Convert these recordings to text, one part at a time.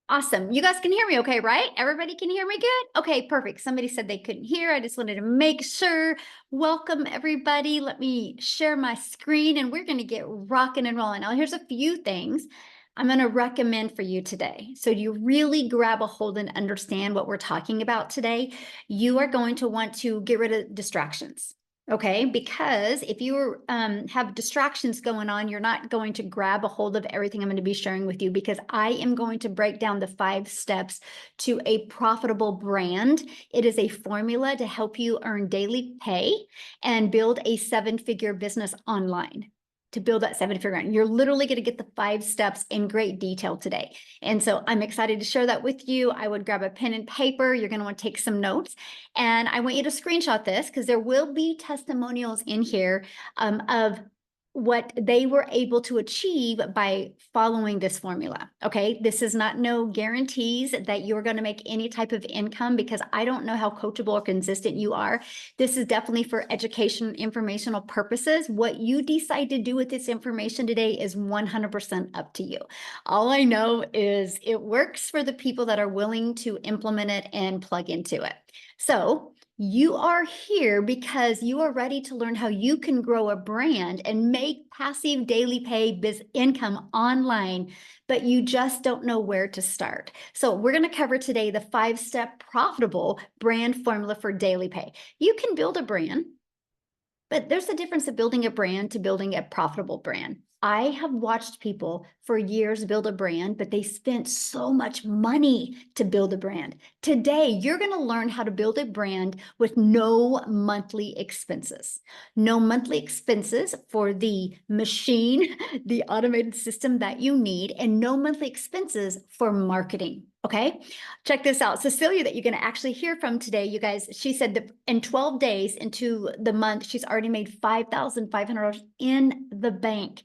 Awesome. You guys can hear me okay, right? Everybody can hear me good? Okay, perfect. Somebody said they couldn't hear. I just wanted to make sure. Welcome, everybody. Let me share my screen and we're going to get rocking and rolling. Now, here's a few things I'm going to recommend for you today. So you really grab a hold and understand what we're talking about today. You are going to want to get rid of distractions. Okay, because if you have distractions going on, you're not going to grab a hold of everything I'm going to be sharing with you, because I am going to break down the 5 steps to a profitable brand. It is a formula to help you earn daily pay and build a 7-figure business online. To build that 7-figure brand, you're literally going to get the 5 steps in great detail today. And so I'm excited to share that with you. I would grab a pen and paper. You're going to want to take some notes. And I want you to screenshot this, because there will be testimonials in here of what they were able to achieve by following this formula. Okay, this is not no guarantees that you're going to make any type of income, because I don't know how coachable or consistent you are. This is definitely for education, informational purposes. What you decide to do with this information today is 100% up to you. All I know is it works for the people that are willing to implement it and plug into it. So you are here because you are ready to learn how you can grow a brand and make passive daily pay income online, but you just don't know where to start. So we're going to cover today the 5-step profitable brand formula for daily pay. You can build a brand, but there's a difference of building a brand to building a profitable brand. I have watched people for years build a brand, but they spent so much money to build a brand. Today, you're going to learn how to build a brand with no monthly expenses. No monthly expenses for the machine, the automated system that you need, and no monthly expenses for marketing. Okay, check this out. Cecilia, that you're going to actually hear from today, you guys, she said that in 12 days into the month, she's already made $5,500 in the bank.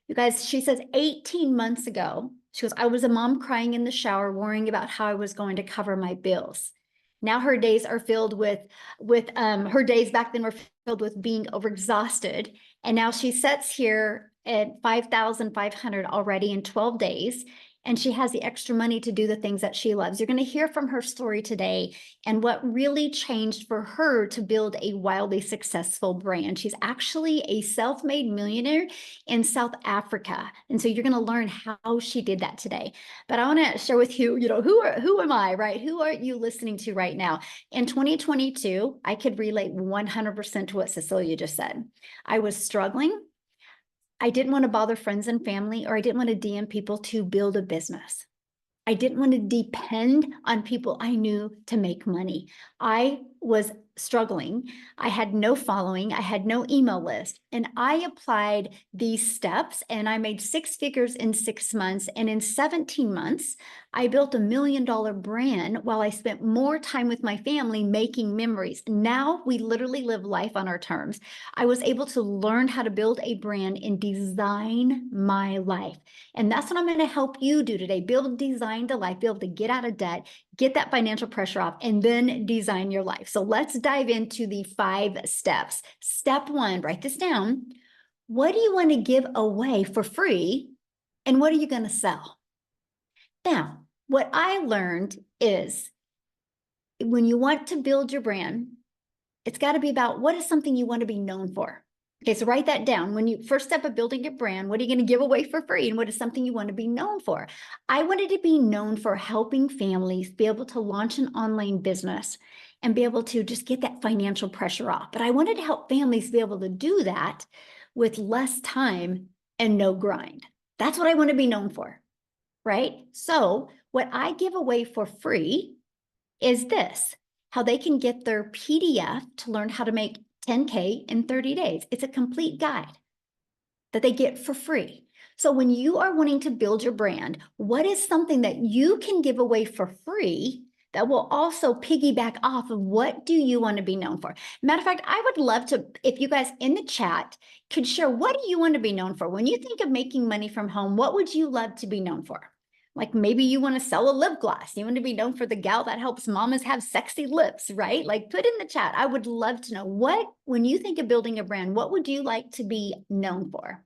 You guys, she says 18 months ago, she goes, I was a mom crying in the shower, worrying about how I was going to cover my bills. Now her days are filled with her days back then were filled with being overexhausted. And now she sits here at 5,500 already in 12 days. And she has the extra money to do the things that she loves. You're going to hear from her story today and what really changed for her to build a wildly successful brand. She's actually a self-made millionaire in South Africa. And so you're going to learn how she did that today. But I want to share with you, who am I, right? Who are you listening to right now? In 2022, I could relate 100% to what Cecilia just said. I was struggling. I didn't want to bother friends and family, or I didn't want to DM people to build a business. I didn't want to depend on people I knew to make money. I was struggling. I had no following. I had no email list. And I applied these steps and I made 6 figures in 6 months. And in 17 months, I built $1 million brand while I spent more time with my family making memories. Now we literally live life on our terms. I was able to learn how to build a brand and design my life. And that's what I'm going to help you do today. Build, design the life, be able to get out of debt, get that financial pressure off, and then design your life. So let's dive into the 5 steps. Step 1, write this down. What do you want to give away for free? And what are you going to sell? Now, what I learned is when you want to build your brand, it's got to be about what is something you want to be known for. Okay, so write that down. When you first step of building your brand, what are you going to give away for free? And what is something you want to be known for? I wanted to be known for helping families be able to launch an online business and be able to just get that financial pressure off. But I wanted to help families be able to do that with less time and no grind. That's what I want to be known for, right? So what I give away for free is this: how they can get their PDF to learn how to make 10K in 30 days. It's a complete guide that they get for free. So when you are wanting to build your brand, what is something that you can give away for free that will also piggyback off of what do you want to be known for? Matter of fact, I would love to, if you guys in the chat could share, what do you want to be known for? When you think of making money from home, what would you love to be known for? Like maybe you want to sell a lip gloss. You want to be known for the gal that helps mamas have sexy lips, right? Like put in the chat. I would love to know when you think of building a brand, what would you like to be known for?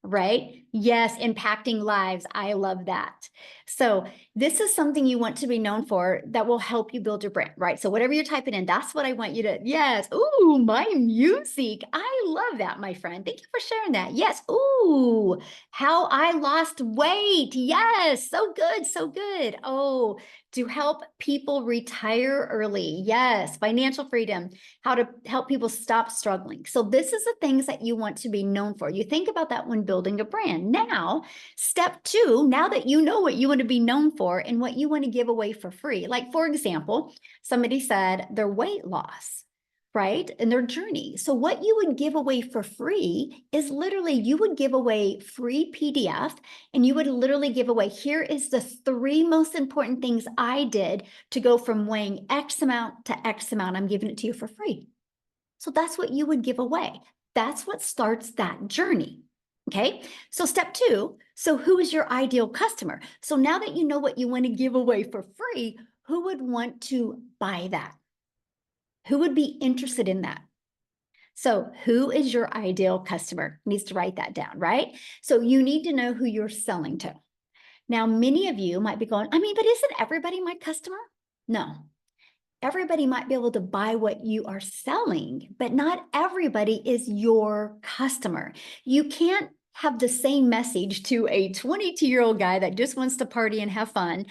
right? Yes, impacting lives. I love that. So this is something you want to be known for that will help you build your brand, right? So whatever you're typing in, that's what I want you to, yes. Ooh, my music. I love that, my friend. Thank you for sharing that. Yes. Ooh, how I lost weight. Yes. So good. So good. Oh, to help people retire early. Yes. Financial freedom, how to help people stop struggling. So this is the things that you want to be known for. You think about that when building a brand. Now, step two, now that you know what you want to be known for and what you want to give away for free. Like, for example, somebody said their weight loss, right? And their journey. So what you would give away for free is literally, you would give away free PDF, and you would literally give away, here is the 3 most important things I did to go from weighing X amount to X amount. I'm giving it to you for free. So that's what you would give away. That's what starts that journey. Okay. So step two. So who is your ideal customer? So now that you know what you want to give away for free, who would want to buy that? Who would be interested in that? So who is your ideal customer? Needs to write that down, right? So you need to know who you're selling to. Now, many of you might be going, I mean, but isn't everybody my customer? No, everybody might be able to buy what you are selling, but not everybody is your customer. You can't have the same message to a 22-year-old guy that just wants to party and have fun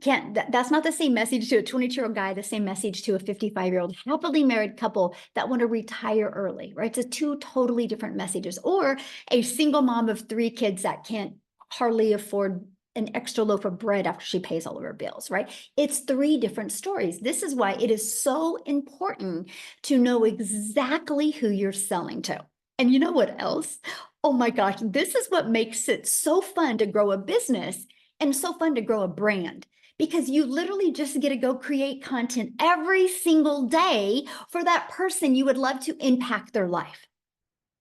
that's not the same message to a 22-year-old guy, the same message to a 55-year-old happily married couple that want to retire early, right? It's two totally different messages. Or a single mom of 3 kids that can't hardly afford an extra loaf of bread after she pays all of her bills, right? It's 3 different stories. This is why it is so important to know exactly who you're selling to. And you know what else? Oh my gosh, this is what makes it so fun to grow a business and so fun to grow a brand, because you literally just get to go create content every single day for that person you would love to impact their life.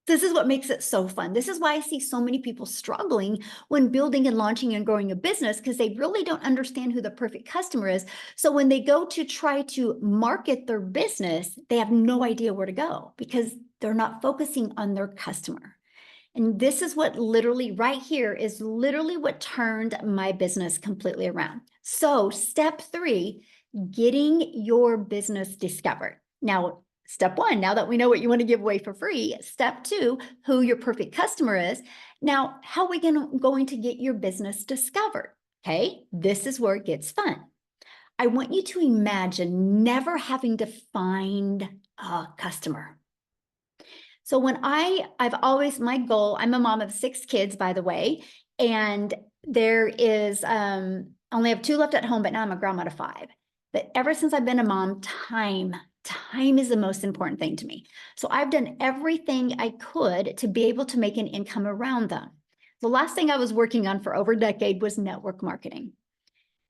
This is what makes it so fun. This is why I see so many people struggling when building and launching and growing a business, because they really don't understand who the perfect customer is. So when they go to try to market their business, they have no idea where to go because they're not focusing on their customer. And this is what literally right here is literally what turned my business completely around. So step 3, getting your business discovered. Now, step 1, now that we know what you want to give away for free, step 2, who your perfect customer is. Now, how are we going to get your business discovered? Okay, this is where it gets fun. I want you to imagine never having to find a customer. So when I've always, my goal, I'm a mom of 6 kids, by the way, and there is, only have 2 left at home, but now I'm a grandma to 5. But ever since I've been a mom, time is the most important thing to me. So I've done everything I could to be able to make an income around them. The last thing I was working on for over a decade was network marketing,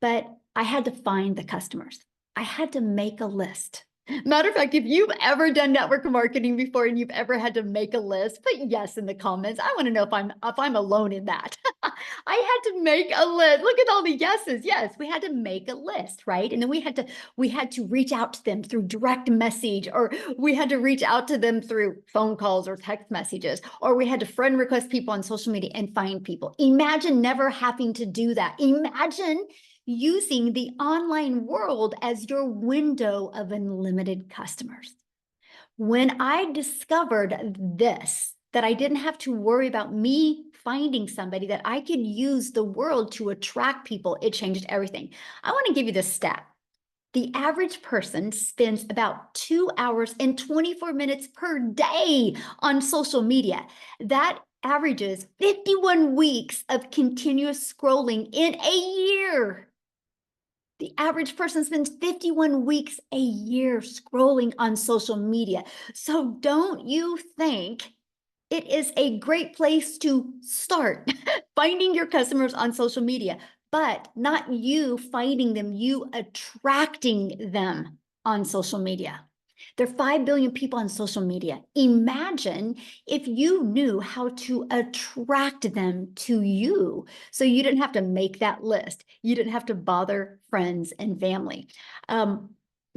but I had to find the customers. I had to make a list. Matter of fact, if you've ever done network marketing before and you've ever had to make a list, put yes in the comments. I want to know if I'm alone in that. I had to make a list. Look at all the yeses. Yes, we had to make a list, right? And then we had to reach out to them through direct message, or we had to reach out to them through phone calls or text messages, or we had to friend request people on social media and find people. Imagine never having to do that. Imagine using the online world as your window of unlimited customers. When I discovered this, that I didn't have to worry about me finding somebody, that I could use the world to attract people, it changed everything. I want to give you this stat. The average person spends about 2 hours and 24 minutes per day on social media. That averages 51 weeks of continuous scrolling in a year. The average person spends 51 weeks a year scrolling on social media. So don't you think it is a great place to start finding your customers on social media, but not you finding them, you attracting them on social media. There are 5 billion people on social media. Imagine if you knew how to attract them to you, so you didn't have to make that list. You didn't have to bother friends and family.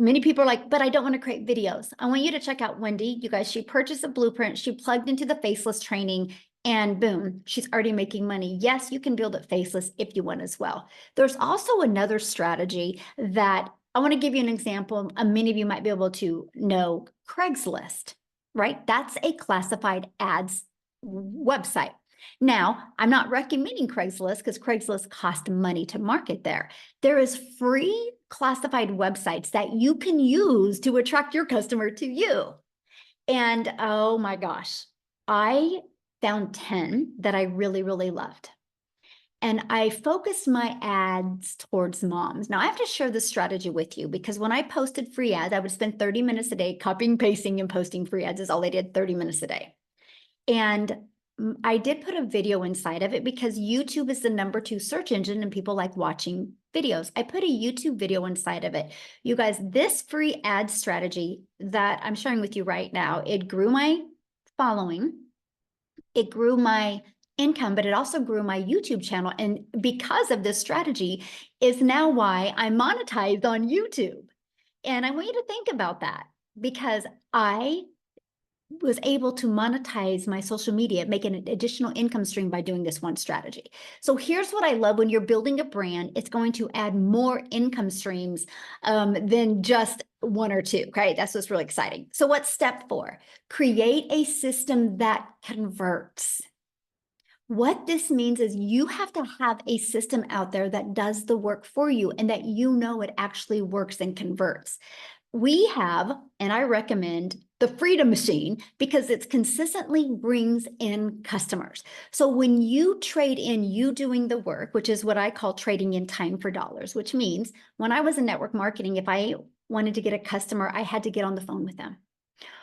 Many people are like, but I don't want to create videos. I want you to check out Wendy. You guys, she purchased a blueprint. She plugged into the Faceless training, and boom, she's already making money. Yes, you can build it faceless if you want as well. There's also another strategy that I want to give you an example. Many of you might be able to know Craigslist, right? That's a classified ads website. Now, I'm not recommending Craigslist because Craigslist costs money to market there. There is free classified websites that you can use to attract your customer to you. And oh my gosh, I found 10 that I really, really loved. And I focused my ads towards moms. Now I have to share this strategy with you because when I posted free ads, I would spend 30 minutes a day copying, pasting, and posting free ads is all I did, 30 minutes a day. And I did put a video inside of it because YouTube is the #2 search engine and people like watching videos. I put a YouTube video inside of it. You guys, this free ad strategy that I'm sharing with you right now, it grew my following, it grew my income, but it also grew my YouTube channel. And because of this strategy is now why I monetized on YouTube. And I want you to think about that because I was able to monetize my social media, make an additional income stream by doing this one strategy. So here's what I love when you're building a brand, it's going to add more income streams than just one or two, okay? That's what's really exciting. So what's step 4? Create a system that converts. What this means is you have to have a system out there that does the work for you and that you know it actually works and converts. We have, and I recommend the Freedom Machine because it consistently brings in customers. So when you trade in you doing the work, which is what I call trading in time for dollars, which means when I was in network marketing, if I wanted to get a customer, I had to get on the phone with them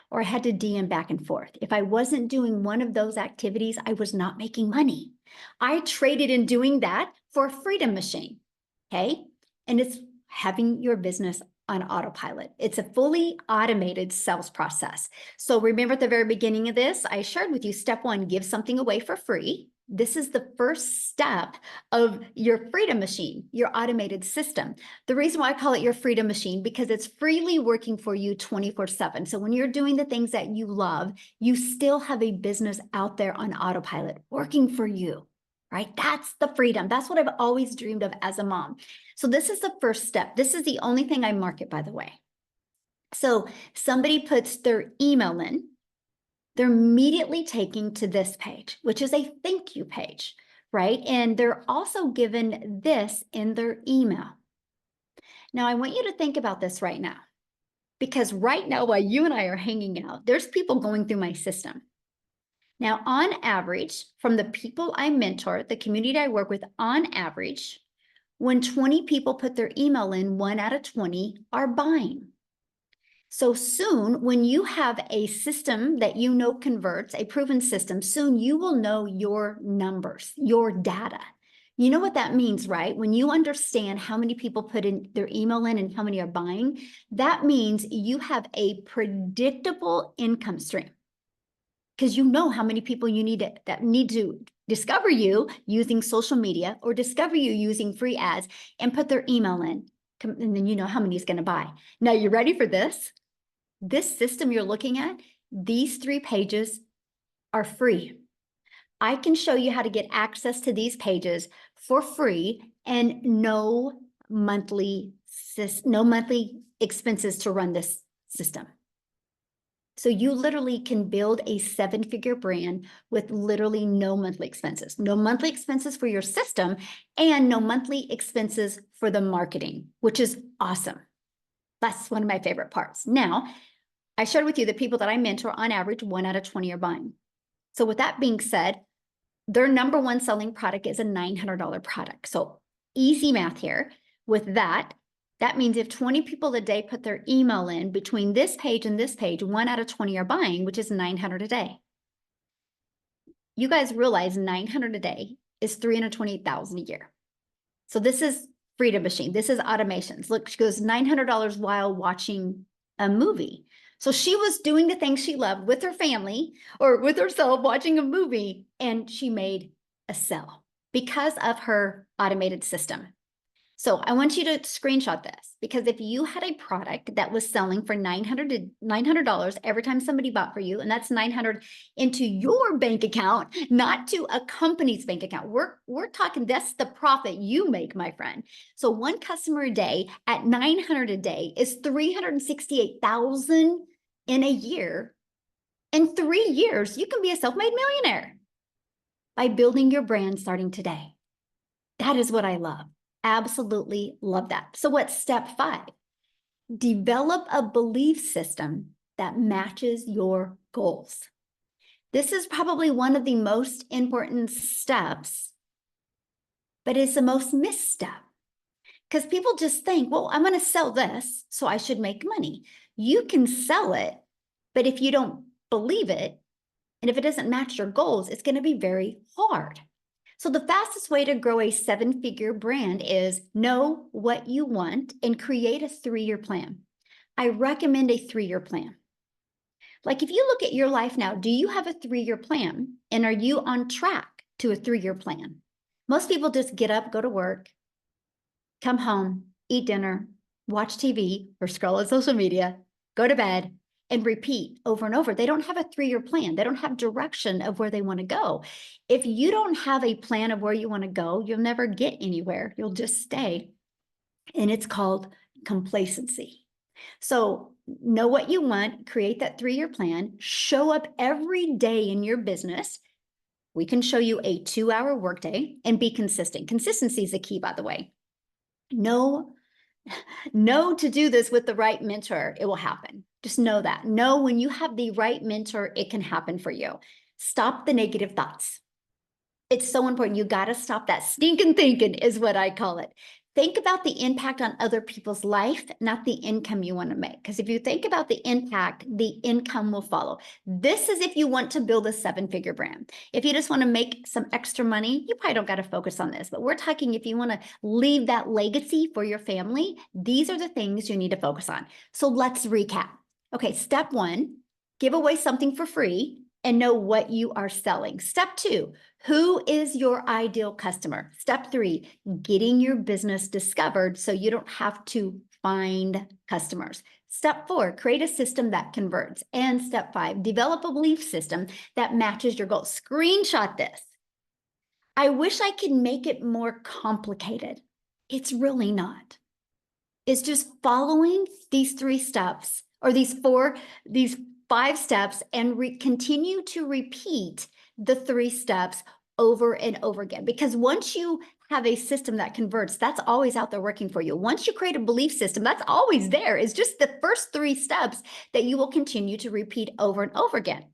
or I had to DM back and forth. If I wasn't doing one of those activities, I was not making money. I traded in doing that for a Freedom Machine, okay? And it's having your business on autopilot. It's a fully automated sales process. So remember at the very beginning of this, I shared with you step 1, give something away for free. This is the first step of your Freedom Machine, your automated system. The reason why I call it your Freedom Machine, because it's freely working for you 24/7. So when you're doing the things that you love, you still have a business out there on autopilot working for you, right? That's the freedom. That's what I've always dreamed of as a mom. So this is the first step. This is the only thing I market, by the way. So somebody puts their email in, they're immediately taken to this page, which is a thank you page, right? And they're also given this in their email. Now, I want you to think about this right now, because right now, while you and I are hanging out, there's people going through my system. Now, on average, from the people I mentor, the community I work with, on average, when 20 people put their email in, 1 out of 20 are buying. So soon, when you have a system that you know converts, a proven system, soon you will know your numbers, your data. You know what that means, right? When you understand how many people put in their email in and how many are buying, that means you have a predictable income stream because you know how many people you need that need to discover you using social media or discover you using free ads and put their email in. And then you know how many is going to buy. Now, you ready for this? This system you're looking at, these 3 pages are free. I can show you how to get access to these pages for free and no monthly expenses to run this system. So you literally can build a 7-figure brand with literally no monthly expenses for your system and no monthly expenses for the marketing, which is awesome. That's one of my favorite parts. Now, I shared with you the people that I mentor, on average, 1 out of 20 are buying. So with that being said, their #1 selling product is a $900 product. So easy math here. With that, that means if 20 people a day put their email in between this page and this page, 1 out of 20 are buying, which is $900 a day. You guys realize $900 a day is $328,000 a year. So this is Freedom Machine. This is automations. Look, she goes $900 while watching a movie. So she was doing the things she loved with her family or with herself watching a movie, and she made a sale because of her automated system. So I want you to screenshot this, because if you had a product that was selling for $900 every time somebody bought for you, and that's 900 into your bank account, not to a company's bank account. We're talking, that's the profit you make, my friend. So one customer a day at 900 a day is 368,000 in a year. In 3 years, you can be a self-made millionaire by building your brand starting today. That is what I love. Absolutely love that. So what's step 5? Develop a belief system that matches your goals. This is probably one of the most important steps, but it's the most missed step, because people just think, well, I'm going to sell this, so I should make money. You can sell it, but if you don't believe it, and if it doesn't match your goals, it's going to be very hard. So the fastest way to grow a 7-figure brand is know what you want and create a 3-year plan. I recommend a 3-year plan. Like if you look at your life now, do you have a 3-year plan? And are you on track to a 3-year plan? Most people just get up, go to work, come home, eat dinner, watch TV or scroll on social media, go to bed, and repeat over and over. They don't have a 3-year plan. They don't have direction of where they want to go. If you don't have a plan of where you want to go, you'll never get anywhere. You'll just stay. And it's called complacency. So know what you want, create that 3-year plan, show up every day in your business. We can show you a 2-hour workday and be consistent. Consistency is the key, by the way. Know to do this with the right mentor, it will happen. Just know that. Know when you have the right mentor, it can happen for you. Stop the negative thoughts. It's so important. You got to stop that stinking thinking, is what I call it. Think about the impact on other people's life, not the income you want to make. Because if you think about the impact, the income will follow. This is if you want to build a 7-figure brand. If you just want to make some extra money, you probably don't got to focus on this. But we're talking if you want to leave that legacy for your family, these are the things you need to focus on. So let's recap. Okay, step 1, give away something for free and know what you are selling. Step 2, who is your ideal customer? Step 3, getting your business discovered so you don't have to find customers. Step 4, create a system that converts. And step 5, develop a belief system that matches your goals. Screenshot this. I wish I could make it more complicated. It's really not. It's just following these 3 steps, or these 5 steps, and continue to repeat the 3 steps over and over again. Because once you have a system that converts, that's always out there working for you. Once you create a belief system, that's always there. It's just the first 3 steps that you will continue to repeat over and over again.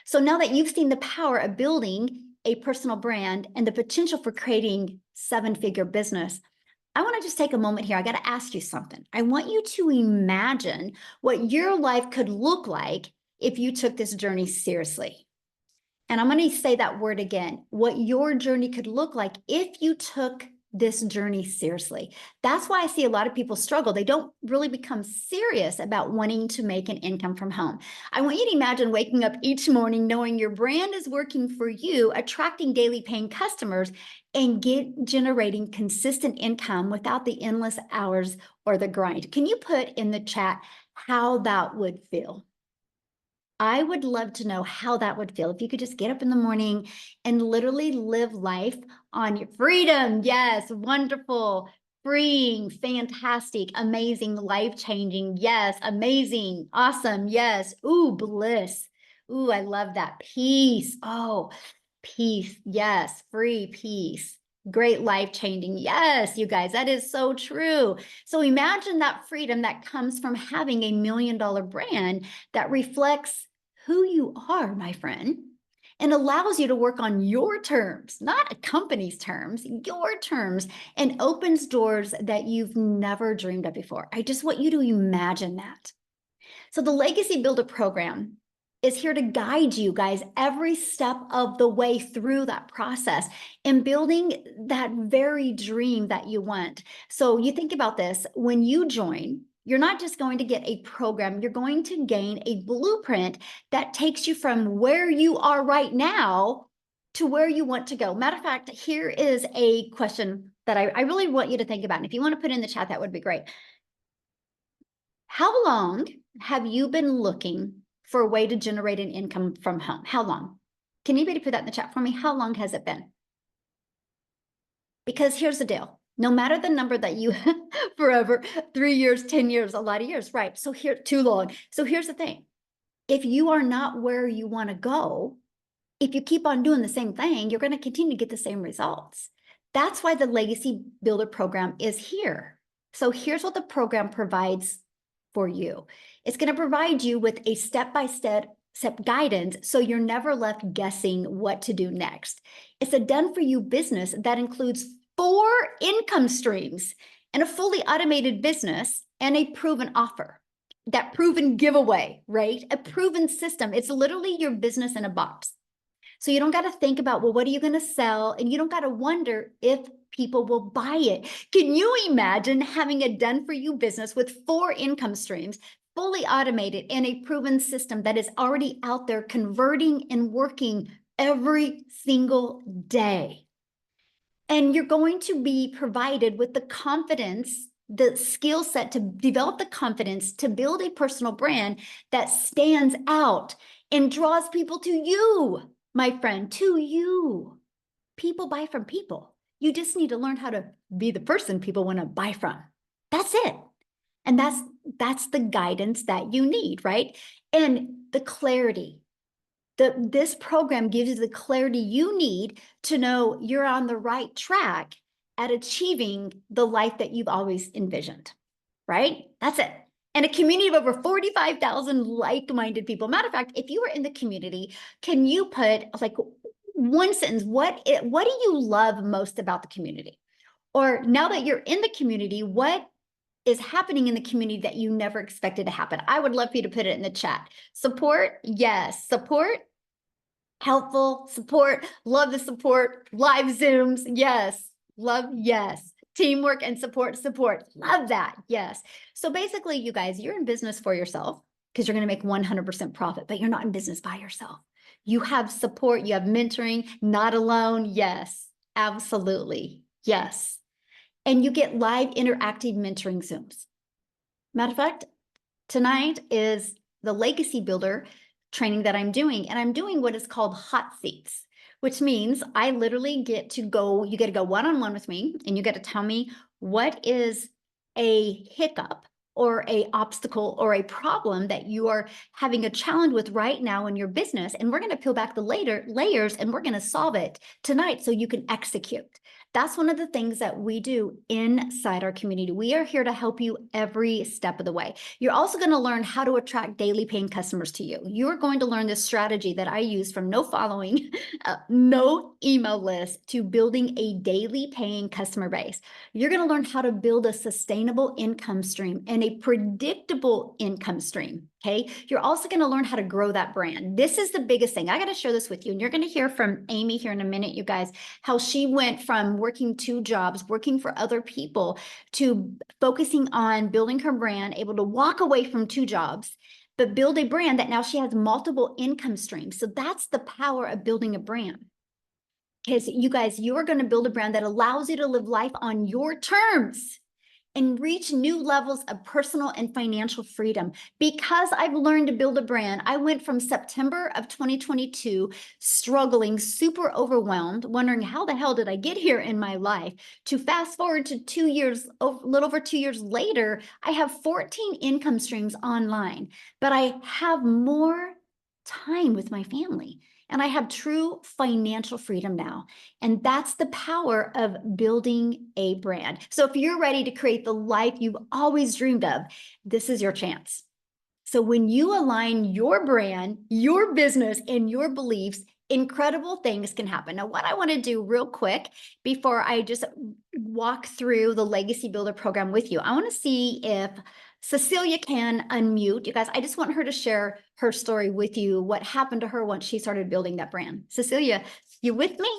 So now that you've seen the power of building a personal brand and the potential for creating 7-figure business, I want to just take a moment here. I got to ask you something. I want you to imagine what your life could look like if you took this journey seriously. And I'm going to say that word again, what your journey could look like if you took this journey seriously. That's why I see a lot of people struggle. They don't really become serious about wanting to make an income from home. I want you to imagine waking up each morning knowing your brand is working for you, attracting daily paying customers, and generating consistent income without the endless hours or the grind. Can you put in the chat how that would feel? I would love to know how that would feel if you could just get up in the morning and literally live life on your freedom. Yes, wonderful, freeing, fantastic, amazing, life-changing. Yes, amazing, awesome. Yes, ooh, bliss. Ooh, I love that. Peace. Oh, peace. Yes, free peace. Great, life-changing. Yes, you guys, that is so true. So imagine that freedom that comes from having a $1 million brand that reflects who you are, my friend, and allows you to work on your terms, not a company's terms, your terms, and opens doors that you've never dreamed of before. I just want you to imagine that. So the Legacy Builder program is here to guide you guys every step of the way through that process and building that very dream that you want. So you think about this, when you join, you're not just going to get a program, you're going to gain a blueprint that takes you from where you are right now to where you want to go. Matter of fact, here is a question that I really want you to think about. And if you want to put in the chat, that would be great. How long have you been looking for a way to generate an income from home? How long? Can anybody put that in the chat for me? How long has it been? Because here's the deal. No matter the number that you forever, 3 years, 10 years, a lot of years, right? So here, too long. So here's the thing. If you are not where you want to go, if you keep on doing the same thing, you're going to continue to get the same results. That's why the Legacy Builder program is here. So here's what the program provides for you. It's going to provide you with a step-by-step guidance so you're never left guessing what to do next. It's a done-for-you business that includes 4 income streams and a fully automated business and a proven offer. That proven giveaway, right? A proven system. It's literally your business in a box. So you don't got to think about, well, what are you going to sell? And you don't got to wonder if people will buy it. Can you imagine having a done-for-you business with 4 income streams, fully automated, and a proven system that is already out there converting and working every single day? And you're going to be provided with the confidence, the skill set to develop the confidence to build a personal brand that stands out and draws people to you, my friend, to you. People buy from people. You just need to learn how to be the person people want to buy from. That's it. And that's the guidance that you need, right? And the clarity. This program gives you the clarity you need to know you're on the right track at achieving the life that you've always envisioned, right? That's it. And a community of over 45,000 like-minded people. Matter of fact, if you were in the community, can you put like one sentence, what do you love most about the community? Or now that you're in the community, what is happening in the community that you never expected to happen? I would love for you to put it in the chat. Support, yes. Support, helpful, support, love the support, live Zooms, yes. Love, yes. Teamwork and support, love that, yes. So basically, you guys, you're in business for yourself because you're going to make 100% profit, but you're not in business by yourself. You have support, you have mentoring, not alone, yes, absolutely, yes. And you get live interactive mentoring Zooms. Matter of fact, tonight is the Legacy Builder training that I'm doing, and I'm doing what is called hot seats, which means I literally get to go, you get to go one-on-one with me, and you get to tell me what is a hiccup or a obstacle or a problem that you are having a challenge with right now in your business. And we're going to peel back the layers and we're going to solve it tonight so you can execute. That's one of the things that we do inside our community. We are here to help you every step of the way. You're also going to learn how to attract daily paying customers to you. You're going to learn this strategy that I use from no following, no email list to building a daily paying customer base. You're going to learn how to build a sustainable income stream and a predictable income stream. Okay. You're also going to learn how to grow that brand. This is the biggest thing. I got to share this with you. And you're going to hear from Amy here in a minute, you guys, how she went from working 2 jobs, working for other people, to focusing on building her brand, able to walk away from 2 jobs, but build a brand that now she has multiple income streams. So that's the power of building a brand. Because you guys, you're going to build a brand that allows you to live life on your terms and reach new levels of personal and financial freedom. Because I've learned to build a brand, I went from September of 2022, struggling, super overwhelmed, wondering how the hell did I get here in my life, to fast forward to 2 years, a little over 2 years later, I have 14 income streams online, but I have more time with my family. And I have true financial freedom now. And that's the power of building a brand. So if you're ready to create the life you've always dreamed of, this is your chance. So when you align your brand, your business, and your beliefs, incredible things can happen. Now, what I want to do real quick before I just walk through the Legacy Builder program with you, I want to see if Cecilia can unmute. You guys, I just want her to share her story with you, what happened to her once she started building that brand. Cecilia, you with me?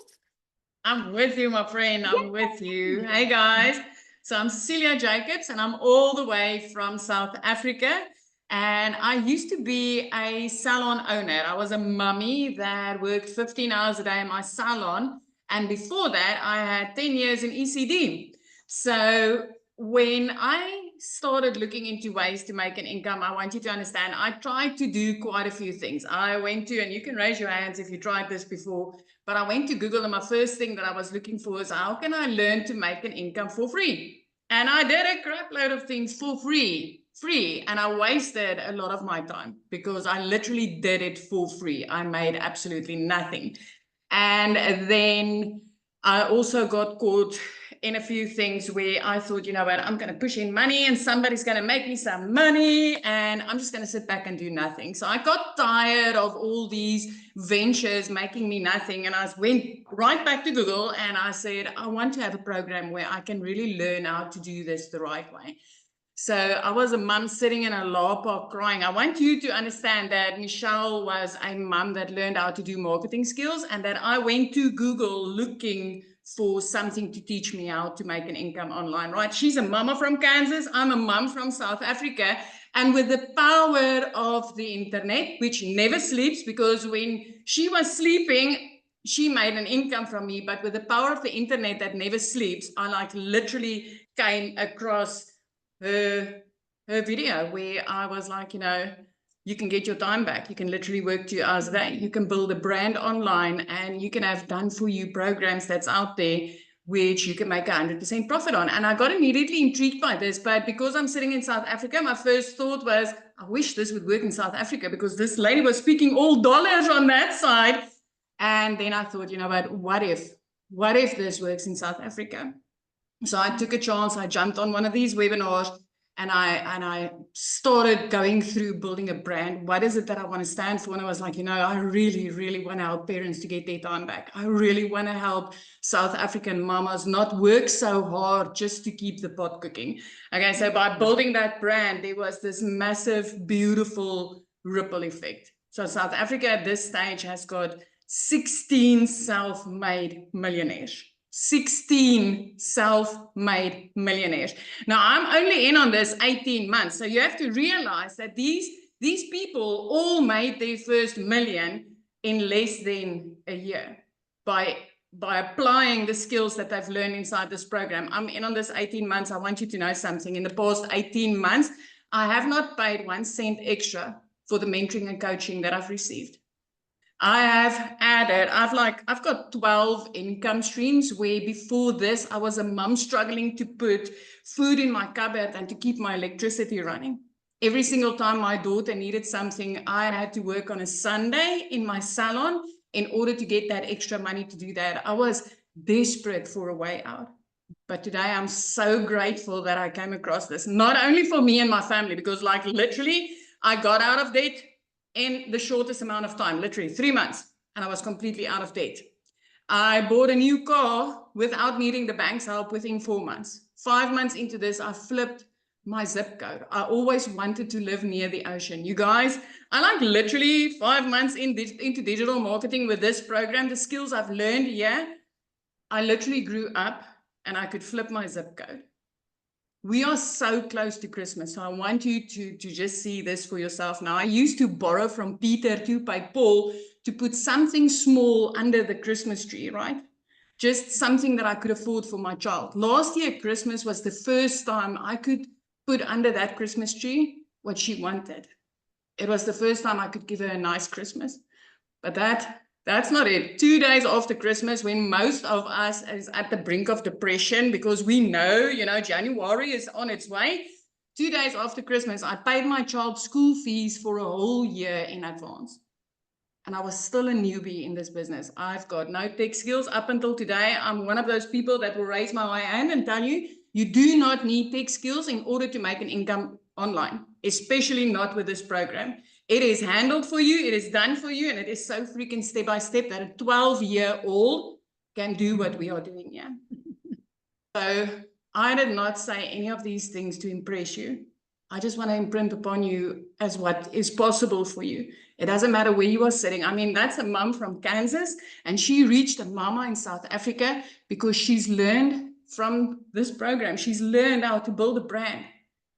I'm with you, my friend. I'm with you. Hey, guys. So I'm Cecilia Jacobs, and I'm all the way from South Africa. And I used to be a salon owner. I was a mummy that worked 15 hours a day in my salon. And before that, I had 10 years in ECD. So when I started looking into ways to make an income, I want you to understand, I tried to do quite a few things. I went to, and you can raise your hands if you tried this before, but I went to Google, and my first thing that I was looking for is, how can I learn to make an income for free? And I did a crap load of things for free, and I wasted a lot of my time because I literally did it for free. I made absolutely nothing. And then I also got caught in a few things where I thought, you know what, I'm going to push in money and somebody's going to make me some money and I'm just going to sit back and do nothing. So I got tired of all these ventures making me nothing. And I went right back to Google and I said, I want to have a program where I can really learn how to do this the right way. So I was a mum sitting in a law park crying. I want you to understand that Michelle was a mum that learned how to do marketing skills and that I went to Google looking for something to teach me how to make an income online, right? She's a mama from Kansas. I'm a mum from South Africa. And with the power of the internet, which never sleeps, because when she was sleeping, she made an income from me. But with the power of the internet that never sleeps, I like literally came across her video where I was like, you know, you can get your time back. You can literally work 2 hours a day. You can build a brand online and you can have done for you programs that's out there, which you can make 100% profit on. And I got immediately intrigued by this, but because I'm sitting in South Africa, my first thought was, I wish this would work in South Africa because this lady was speaking all dollars on that side. And then I thought, you know what if this works in South Africa? So I took a chance. I jumped on one of these webinars and I started going through building a brand. What is it that I want to stand for? And I was like, you know, I really, really want to help parents to get their time back. I really want to help South African mamas not work so hard just to keep the pot cooking. Okay, so by building that brand, there was this massive, beautiful ripple effect. So South Africa at this stage has got 16 self-made millionaires. 16 self-made millionaires. Now, I'm only in on this 18 months. So you have to realize that these people all made their first million in less than a year by applying the skills that they've learned inside this program. I'm in on this 18 months. I want you to know something. In the past 18 months, I have not paid 1 cent extra for the mentoring and coaching that I've received. I have added, I've got 12 income streams where before this, I was a mum struggling to put food in my cupboard and to keep my electricity running. Every single time my daughter needed something, I had to work on a Sunday in my salon in order to get that extra money to do that. I was desperate for a way out. But today I'm so grateful that I came across this, not only for me and my family, because like literally I got out of debt in the shortest amount of time, literally 3 months, and I was completely out of debt. I bought a new car without needing the bank's help within 4 months. 5 months into this, I flipped my zip code. I always wanted to live near the ocean. You guys, I like literally 5 months into digital marketing with this program, the skills I've learned here, I literally grew up and I could flip my zip code. We are so close to Christmas, so I want you to just see this for yourself now. I used to borrow from Peter to pay Paul to put something small under the Christmas tree, right? Just something that I could afford for my child. Last year, Christmas was the first time I could put under that Christmas tree what she wanted. It was the first time I could give her a nice Christmas. But that's not it. 2 days after Christmas, when most of us is at the brink of depression because we know, January is on its way. 2 days after Christmas, I paid my child's school fees for a whole year in advance. And I was still a newbie in this business. I've got no tech skills up until today. I'm one of those people that will raise my hand and tell you, you do not need tech skills in order to make an income online, especially not with this program. It is handled for you, it is done for you, and it is so freaking step by step that a 12-year-old can do what we are doing here. So I did not say any of these things to impress you. I just want to imprint upon you as what is possible for you. It doesn't matter where you are sitting. I mean, that's a mom from Kansas, and she reached a mama in South Africa because she's learned from this program. She's learned how to build a brand,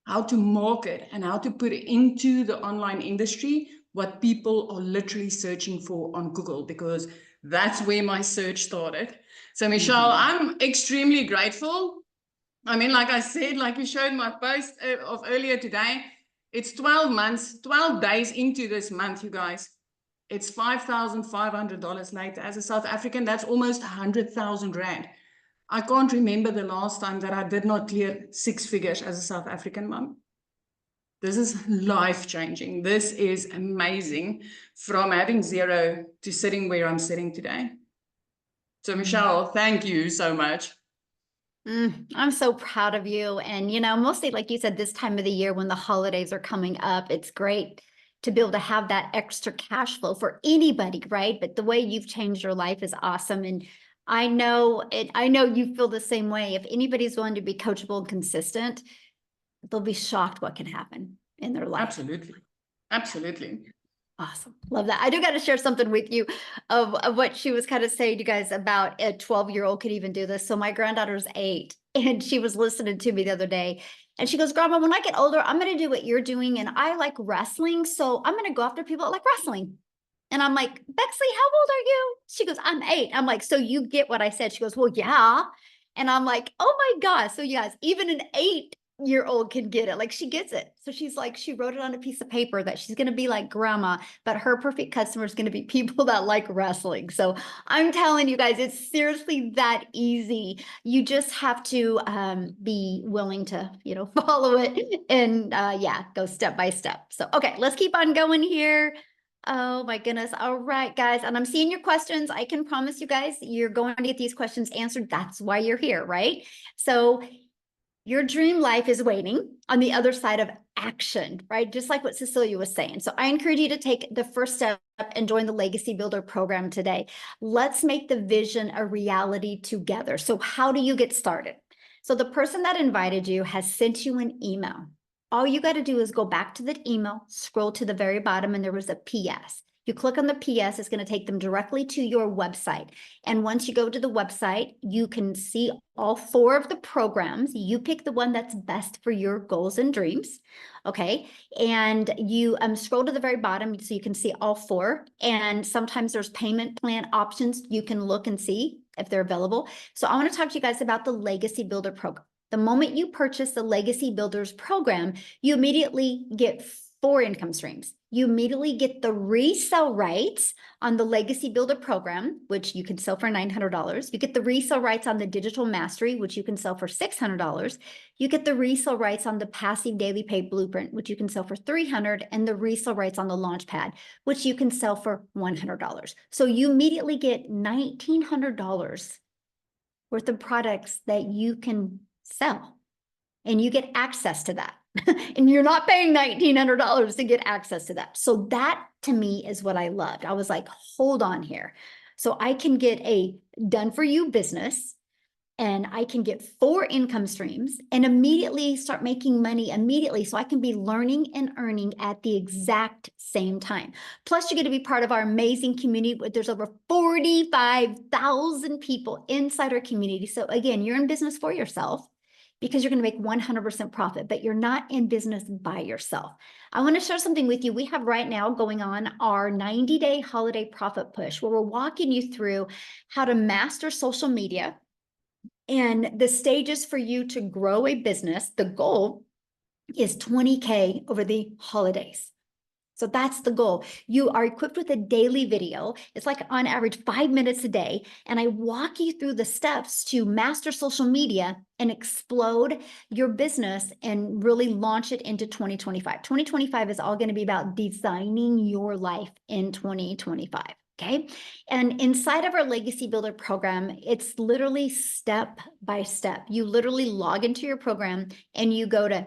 how to market, and how to put into the online industry what people are literally searching for on Google, because that's where my search started. So Michelle, I'm extremely grateful. I mean, like I said, like you showed my post of earlier today, it's 12 months, 12 days into this month, you guys. It's $5,500 later. As a South African, that's almost 100,000 Rand. I can't remember the last time that I did not clear 6 figures as a South African mom. This is life-changing. This is amazing, from having zero to sitting where I'm sitting today. So Michelle, thank you so much. I'm so proud of you. And, you know, mostly like you said, this time of the year when the holidays are coming up, it's great to be able to have that extra cash flow for anybody, right? But the way you've changed your life is awesome. And I know you feel the same way. If anybody's willing to be coachable and consistent, they'll be shocked what can happen in their life. Absolutely. Absolutely. Awesome. Love that. I do got to share something with you of what she was kind of saying, you guys, about a 12-year-old could even do this. So my granddaughter's 8 and she was listening to me the other day and she goes, Grandma, when I get older, I'm going to do what you're doing. And I like wrestling. So I'm going to go after people that like wrestling. And I'm like, Bexley, how old are you? She goes, I'm 8. I'm like, so you get what I said? She goes, well, yeah. And I'm like, oh my gosh. So you guys, even an 8-year-old can get it. Like she gets it. So she's like, she wrote it on a piece of paper that she's going to be like grandma, but her perfect customer is going to be people that like wrestling. So I'm telling you guys, it's seriously that easy. You just have to be willing to, you know, follow it and yeah, go step by step. So, okay, let's keep on going here. Oh my goodness. All right, guys. And I'm seeing your questions. I can promise you guys, you're going to get these questions answered. That's why you're here, right? So your dream life is waiting on the other side of action, right? Just like what Cecilia was saying. So I encourage you to take the first step and join the Legacy Builder program today. Let's make the vision a reality together. So how do you get started? So the person that invited you has sent you an email. All you got to do is go back to that email, scroll to the very bottom, and there was a PS. You click on the PS, it's going to take them directly to your website. And once you go to the website, you can see all 4 of the programs. You pick the one that's best for your goals and dreams. Okay. And you scroll to the very bottom so you can see all 4. And sometimes there's payment plan options. You can look and see if they're available. So I want to talk to you guys about the Legacy Builder program. The moment you purchase the Legacy Builders program, you immediately get 4 income streams. You immediately get the resale rights on the Legacy Builder program, which you can sell for $900. You get the resale rights on the Digital Mastery, which you can sell for $600. You get the resale rights on the Passive Daily Pay Blueprint, which you can sell for $300, and the resale rights on the Launchpad, which you can sell for $100. So you immediately get $1,900 worth of products that you can sell, and you get access to that. And you're not paying $1,900 to get access to that. So that to me is what I loved. I was like, hold on here. So I can get a done for you business and I can get 4 income streams and immediately start making money immediately. So I can be learning and earning at the exact same time. Plus, you're going to be part of our amazing community. There's over 45,000 people inside our community. So again, you're in business for yourself, because you're going to make 100% profit, but you're not in business by yourself. I want to share something with you. We have right now going on our 90-day holiday profit push, where we're walking you through how to master social media and the stages for you to grow a business. The goal is 20K over the holidays. So that's the goal. You are equipped with a daily video. It's like on average 5 minutes a day. And I walk you through the steps to master social media and explode your business and really launch it into 2025. 2025 is all going to be about designing your life in 2025. Okay. And inside of our Legacy Builder program, it's literally step by step. You literally log into your program and you go to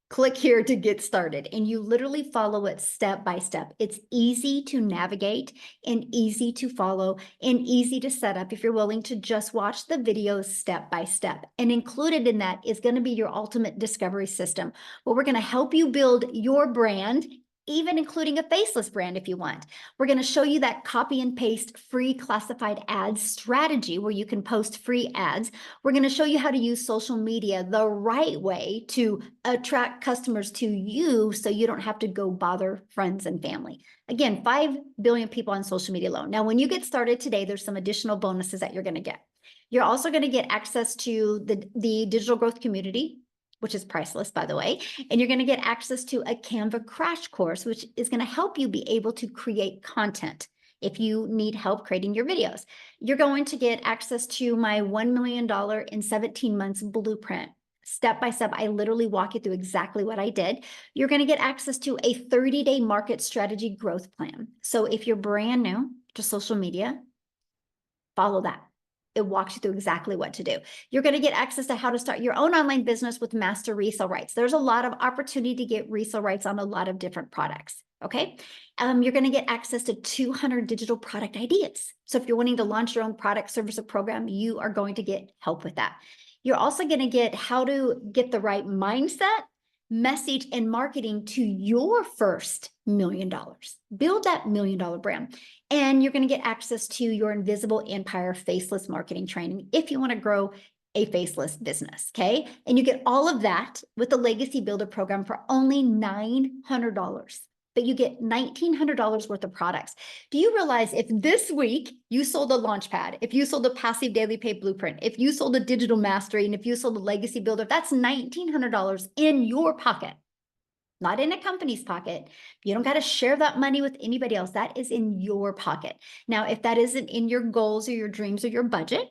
click here to get started, and you literally follow it step by step. It's easy to navigate and easy to follow and easy to set up if you're willing to just watch the videos step by step. And included in that is going to be your ultimate discovery system, where we're going to help you build your brand, even including a faceless brand if you want. We're going to show you that copy and paste free classified ads strategy where you can post free ads. We're going to show you how to use social media the right way to attract customers to you so you don't have to go bother friends and family. Again, 5 billion people on social media alone. Now, when you get started today, there's some additional bonuses that you're going to get. You're also going to get access to the digital growth community, which is priceless, by the way. And you're going to get access to a Canva crash course, which is going to help you be able to create content if you need help creating your videos. You're going to get access to my $1 million in 17 months blueprint. Step by step, I literally walk you through exactly what I did. You're going to get access to a 30-day market strategy growth plan. So if you're brand new to social media, follow that. It walks you through exactly what to do. You're going to get access to how to start your own online business with master resale rights. There's a lot of opportunity to get resale rights on a lot of different products. Okay. You're going to get access to 200 digital product ideas. So if you're wanting to launch your own product, service, or program, you are going to get help with that. You're also going to get how to get the right mindset, message, and marketing to your first $1 million. Build that $1 million brand. And you're going to get access to your Invisible Empire faceless marketing training if you want to grow a faceless business. Okay. And you get all of that with the Legacy Builder program for only $900. But you get $1,900 worth of products. Do you realize if this week you sold a Launchpad, if you sold a Passive Daily Pay Blueprint, if you sold a Digital Mastery, and if you sold a Legacy Builder, that's $1,900 in your pocket, not in a company's pocket. You don't got to share that money with anybody else. That is in your pocket. Now, if that isn't in your goals or your dreams or your budget,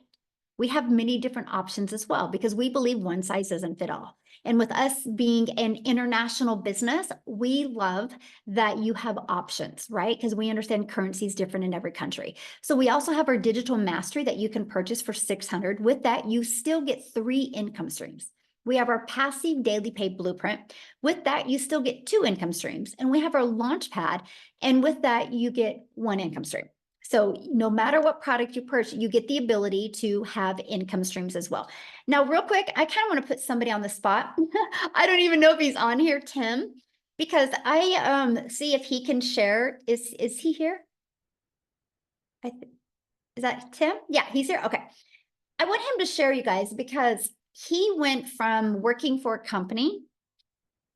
we have many different options as well, because we believe one size doesn't fit all. And with us being an international business, we love that you have options, right? Because we understand currency is different in every country. So we also have our digital mastery that you can purchase for $600. With that, you still get 3 income streams. We have our Passive Daily Pay Blueprint. With that, you still get 2 income streams. And we have our Launchpad. And with that, you get 1 income stream. So no matter what product you purchase, you get the ability to have income streams as well. Now, real quick, I kind of want to put somebody on the spot. I don't even know if he's on here, Tim, because I see if he can share. Is he here? Is that Tim? Yeah, he's here. Okay. I want him to share, you guys, because he went from working for a company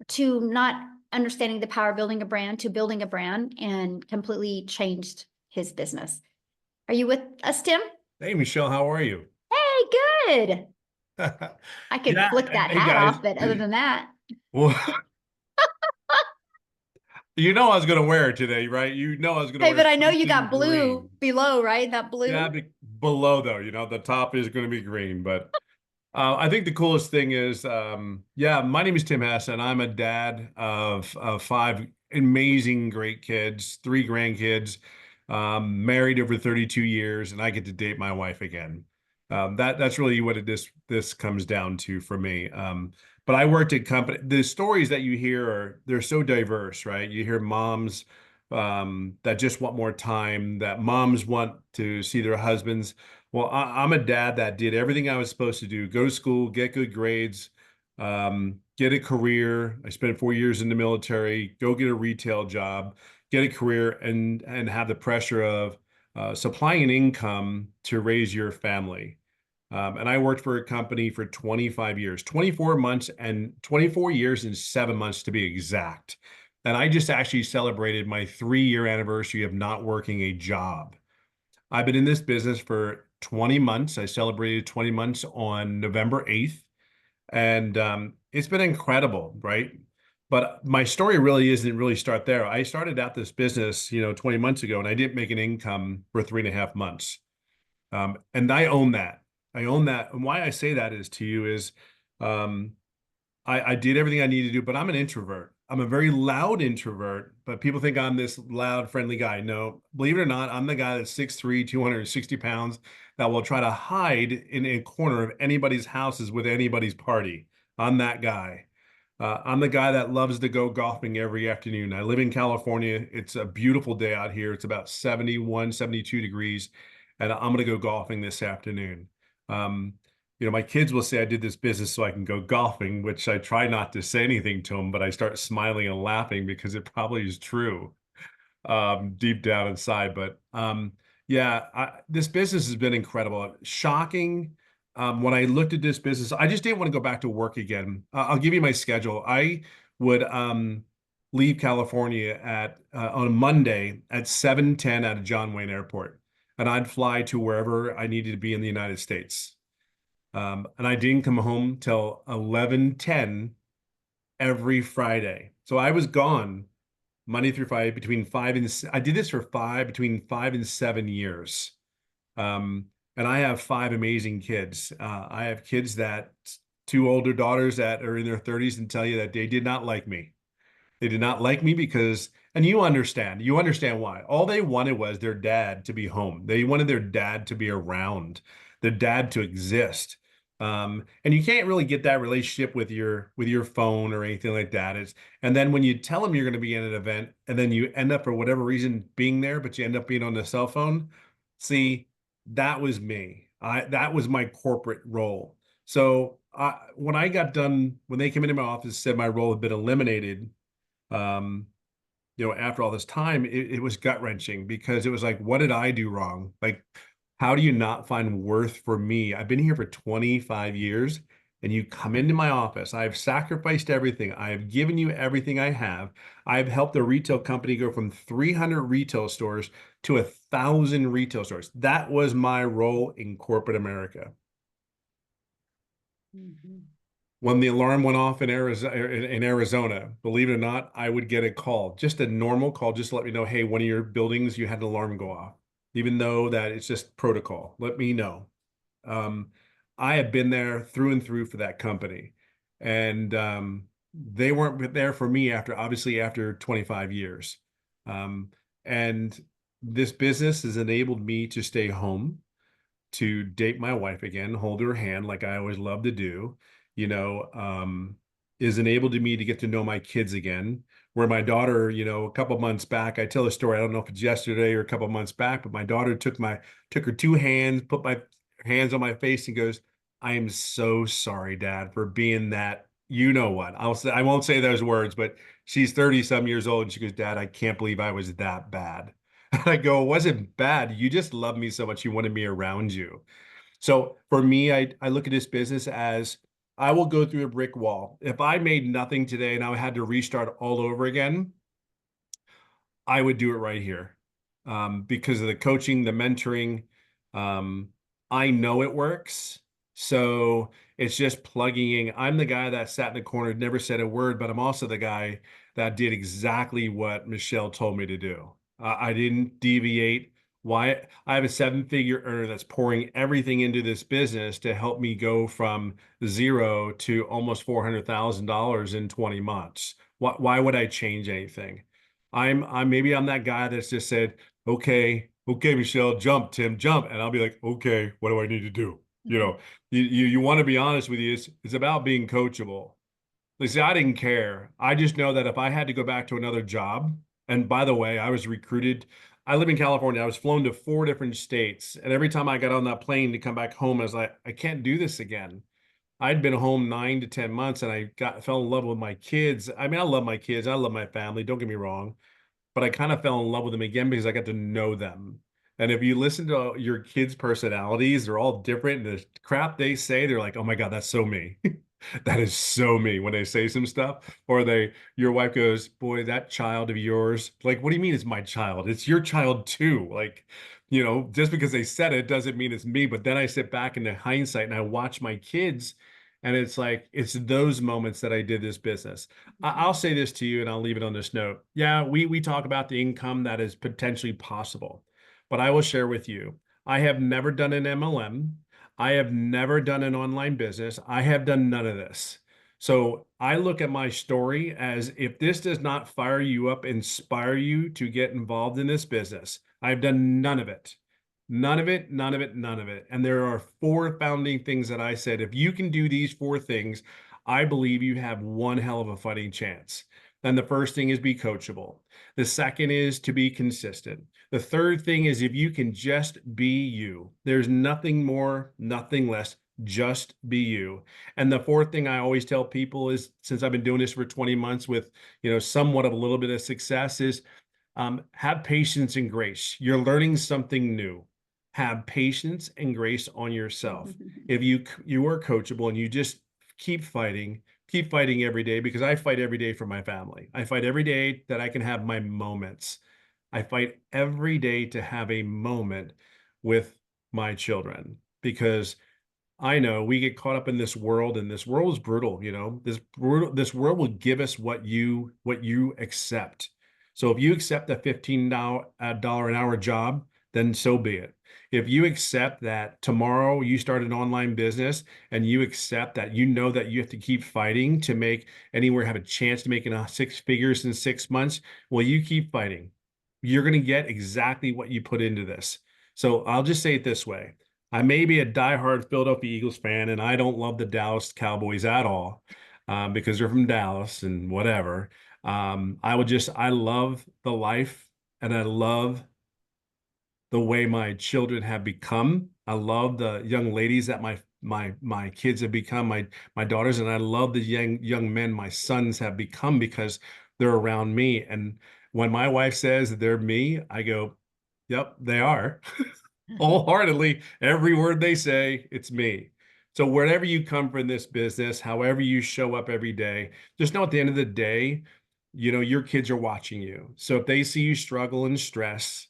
to not understanding the power of building a brand to building a brand, and completely changed his business. Are you with us, Tim? Hey, Michelle, how are you? Hey, good. I could Yeah, flick that hey hat guys. off, but other than that, Well, you know I was gonna wear it today, right? You know I was gonna hey, wear but I know you something got blue green. below, right? That Yeah, blue. below though, the top is gonna be green. But I think the coolest thing is, yeah, my name is Tim Hess, and I'm a dad of 5 amazing, great kids, 3 grandkids, married over 32 years, and I get to date my wife again. That's really what this comes down to for me. But I worked at company. The stories that you hear they're so diverse, right? You hear moms that just want more time, that moms want to see their husbands. Well, I'm a dad that did everything I was supposed to do: go to school, get good grades, get a career. I spent 4 years in the military, go get a retail job, get a career, and have the pressure of supplying an income to raise your family. And I worked for a company for 25 years, 24 months, and 24 years and 7 months to be exact. And I just actually celebrated my 3-year anniversary of not working a job. I've been in this business for 20 months. I celebrated 20 months on November 8th. And it's been incredible, right? But my story really isn't really start there. I started out this business, 20 months ago, and I didn't make an income for 3.5 months. And I own that. I own that. And why I say that is to you is um, I did everything I needed to do, but I'm an introvert. I'm a very loud introvert, but people think I'm this loud, friendly guy. No, believe it or not, I'm the guy that's 6'3", 260 pounds, that will try to hide in a corner of anybody's houses with anybody's party. I'm that guy. I'm the guy that loves to go golfing every afternoon. I live in California. It's a beautiful day out here. It's about 71, 72 degrees, and I'm going to go golfing this afternoon. Um, my kids will say I did this business so I can go golfing, which I try not to say anything to them, but I start smiling and laughing because it probably is true deep down inside. But yeah, this business has been incredible. Shocking. When I looked at this business, I just didn't want to go back to work again. I'll give you my schedule. I would leave California on a Monday at 7:10 out of John Wayne Airport, and I'd fly to wherever I needed to be in the United States. And I didn't come home till 11:10 every Friday. So I was gone Monday through Friday I did this for between 5 and 7 years. And I have five amazing kids. I have kids two older daughters that are in their 30s and tell you that they did not like me. They did not like me because, and you understand why. All they wanted was their dad to be home. They wanted their dad to be around, their dad to exist. And you can't really get that relationship with your phone or anything like that. And then when you tell them you're going to be in an event and then you end up for whatever reason being there, but you end up being on the cell phone. See, that was me. That was my corporate role. So when I got done, when they came into my office, said my role had been eliminated, um, after all this time, it was gut wrenching because it was like, what did I do wrong? Like, how do you not find worth for me? I've been here for 25 years and you come into my office. I've sacrificed everything. I have given you everything I have. I've helped a retail company go from 300 retail stores to 1,000 retail stores. That was my role in corporate America. Mhm. When the alarm went off in Arizona, believe it or not, I would get a call, just a normal call, just to let me know, hey, one of your buildings, you had an alarm go off, even though that it's just protocol. Let me know. Um, I have been there through and through for that company, and they weren't there for me after 25 years. And this business has enabled me to stay home, to date my wife again, hold her hand like I always love to do, is enabled to me to get to know my kids again. Where my daughter, a couple of months back, I tell a story, I don't know if it's yesterday or a couple of months back, but my daughter took her two hands, put my hands on my face and goes, I am so sorry, Dad, for being that, you know what? I won't say those words, but she's 30 some years old and she goes, Dad, I can't believe I was that bad. I go, it wasn't bad. You just love me so much. You wanted me around you. So for me, I look at this business as I will go through a brick wall. If I made nothing today and I had to restart all over again, I would do it right here, because of the coaching, the mentoring. Um, I know it works. So it's just plugging in. I'm the guy that sat in the corner, never said a word, but I'm also the guy that did exactly what Michelle told me to do. I didn't deviate. Why? I have a seven-figure earner that's pouring everything into this business to help me go from zero to almost $400,000 in 20 months. Why would I change anything? Maybe I'm that guy that's just said, okay, Michelle, jump, Tim, jump. And I'll be like, okay, what do I need to do? You want to be honest with you. It's about being coachable. Like, see, I didn't care. I just know that if I had to go back to another job, and by the way, I was recruited. I live in California. I was flown to 4 different states. And every time I got on that plane to come back home, I was like, I can't do this again. I'd been home 9 to 10 months and I fell in love with my kids. I mean, I love my kids. I love my family. Don't get me wrong, but I kind of fell in love with them again because I got to know them. And if you listen to your kids' personalities, they're all different. And the crap they say, they're like, oh my God, that's so me. That is so me when they say some stuff. Or your wife goes, boy, that child of yours, like, what do you mean it's my child? It's your child too. Like, just because they said it doesn't mean it's me. But then I sit back in the hindsight and I watch my kids. And it's like, it's those moments that I did this business. I'll say this to you and I'll leave it on this note. Yeah, we talk about the income that is potentially possible, but I will share with you, I have never done an MLM. I have never done an online business. I have done none of this. So I look at my story as, if this does not fire you up, inspire you to get involved in this business, I've done none of it. None of it, none of it, none of it. And there are 4 founding things that I said, if you can do these 4 things, I believe you have one hell of a fighting chance. And the first thing is be coachable. The second is to be consistent. The third thing is, if you can just be you, there's nothing more, nothing less, just be you. And the fourth thing I always tell people is, since I've been doing this for 20 months with, somewhat of a little bit of success, is have patience and grace. You're learning something new. Have patience and grace on yourself. If you are coachable and you just keep fighting every day, because I fight every day for my family. I fight every day that I can have my moments. I fight every day to have a moment with my children, because I know we get caught up in this world, and this world is brutal, this world will give us what you accept. So if you accept a $15 an hour job, then so be it. If you accept that tomorrow you start an online business and you accept that that you have to keep fighting to make anywhere have a chance to make six figures in 6 months, well, you keep fighting. You're going to get exactly what you put into this. So I'll just say it this way. I may be a diehard Philadelphia Eagles fan, and I don't love the Dallas Cowboys at all, because they're from Dallas and whatever. I love the life, and I love the way my children have become. I love the young ladies that my kids have become, my daughters, and I love the young men my sons have become because they're around me. And when my wife says they're me, I go, "Yep, they are." Wholeheartedly, every word they say, it's me. So wherever you come from this business, however you show up every day, just know at the end of the day, your kids are watching you. So if they see you struggle and stress,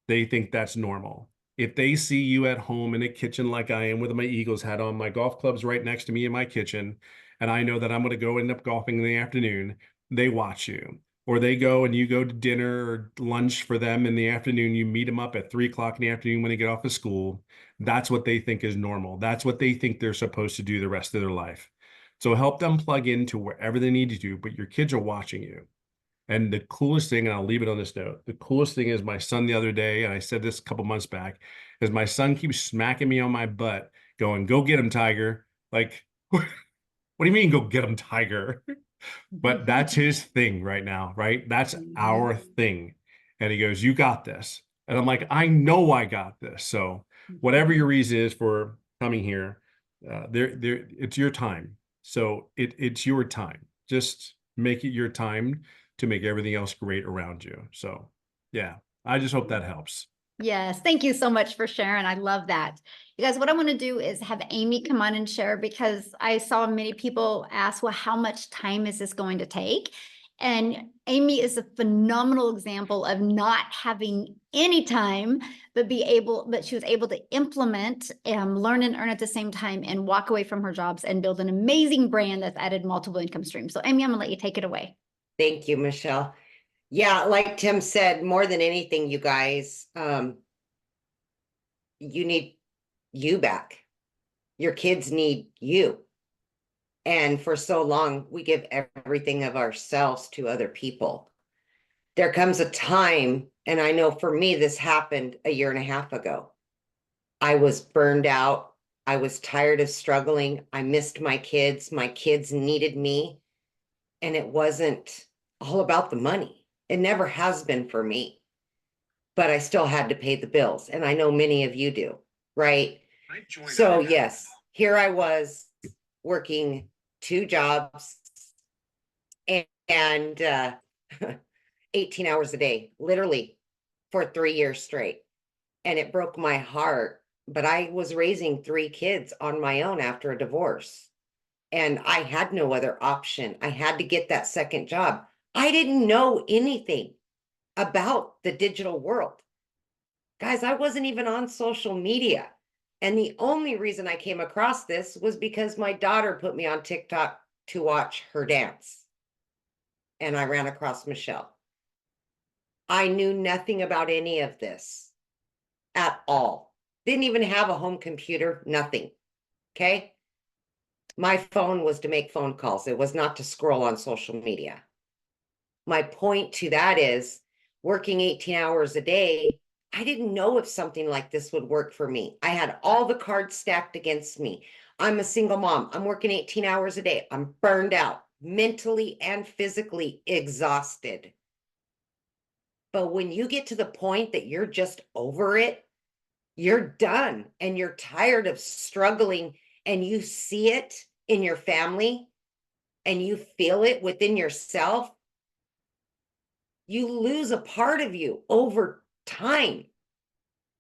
they think that's normal. If they see you at home in a kitchen like I am with my Eagles hat on, my golf club's right next to me in my kitchen, and I know that I'm going to go end up golfing in the afternoon, they watch you. Or they go and you go to dinner or lunch for them in the afternoon. You meet them up at 3 o'clock in the afternoon when they get off of school. That's what they think is normal. That's what they think they're supposed to do the rest of their life. So help them plug into wherever they need to do, but your kids are watching you. And the coolest thing, and I'll leave it on this note, the coolest thing is my son the other day, and I said this a couple months back, is my son keeps smacking me on my butt, going, "Go get him, Tiger." Like, what do you mean, go get him, Tiger? But that's his thing right now, right? That's our thing. And he goes, "You got this." And I'm like, "I know I got this." So whatever your reason is for coming here, it's your time. So it's your time. Just make it your time to make everything else great around you. So yeah, I just hope that helps. Yes, thank you so much for sharing. I love that. You guys, what I want to do is have Amy come on and share, because I saw many people ask, well, how much time is this going to take? And Amy is a phenomenal example of not having any time, but she was able to implement and learn and earn at the same time and walk away from her jobs and build an amazing brand that's added multiple income streams. So Amy, I'm gonna let you take it away. Thank you, Michelle. Yeah, like Tim said, more than anything, you guys, you need you back. Your kids need you. And for so long, we give everything of ourselves to other people. There comes a time, and I know for me, this happened a year and a half ago. I was burned out. I was tired of struggling. I missed my kids. My kids needed me. And it wasn't all about the money. It never has been for me, but I still had to pay the bills. And I know many of you do, right? So yes, here I was working 2 jobs and 18 hours a day, literally for 3 years straight. And it broke my heart, but I was raising 3 kids on my own after a divorce. And I had no other option. I had to get that second job. I didn't know anything about the digital world. Guys, I wasn't even on social media. And the only reason I came across this was because my daughter put me on TikTok to watch her dance. And I ran across Michelle. I knew nothing about any of this at all. Didn't even have a home computer, nothing. Okay. My phone was to make phone calls. It was not to scroll on social media. My point to that is, working 18 hours a day, I didn't know if something like this would work for me. I had all the cards stacked against me. I'm a single mom. I'm working 18 hours a day. I'm burned out, mentally and physically exhausted. But when you get to the point that you're just over it, you're done and you're tired of struggling, and you see it in your family and you feel it within yourself, you lose a part of you over time.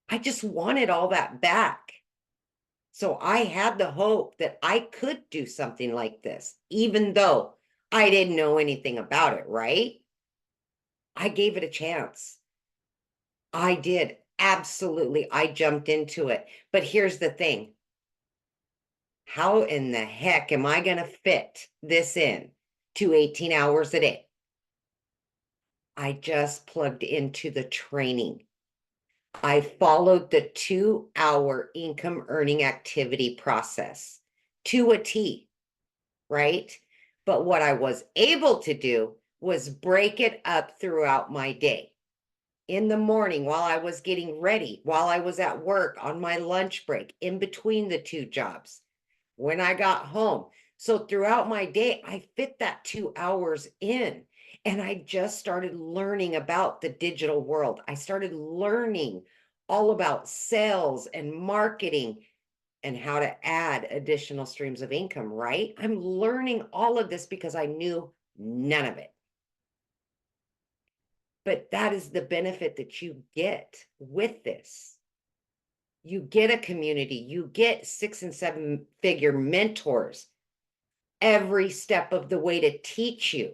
I just wanted all that back. So I had the hope that I could do something like this, even though I didn't know anything about it, right? I gave it a chance. I did. Absolutely. I jumped into it. But here's the thing. how in the heck am I going to fit this in to 18 hours a day? I just plugged into the training. I followed the 2-hour income earning activity process to a T, right? But what I was able to do was break it up throughout my day. In the morning, while I was getting ready, while I was at work, on my lunch break, in between the 2 jobs, when I got home. So throughout my day, I fit that 2 hours in. And I just started learning about the digital world. I started learning all about sales and marketing and how to add additional streams of income, right? I'm learning all of this because I knew none of it. But that is the benefit that you get with this. You get a community, you get 6 and 7 figure mentors every step of the way to teach you.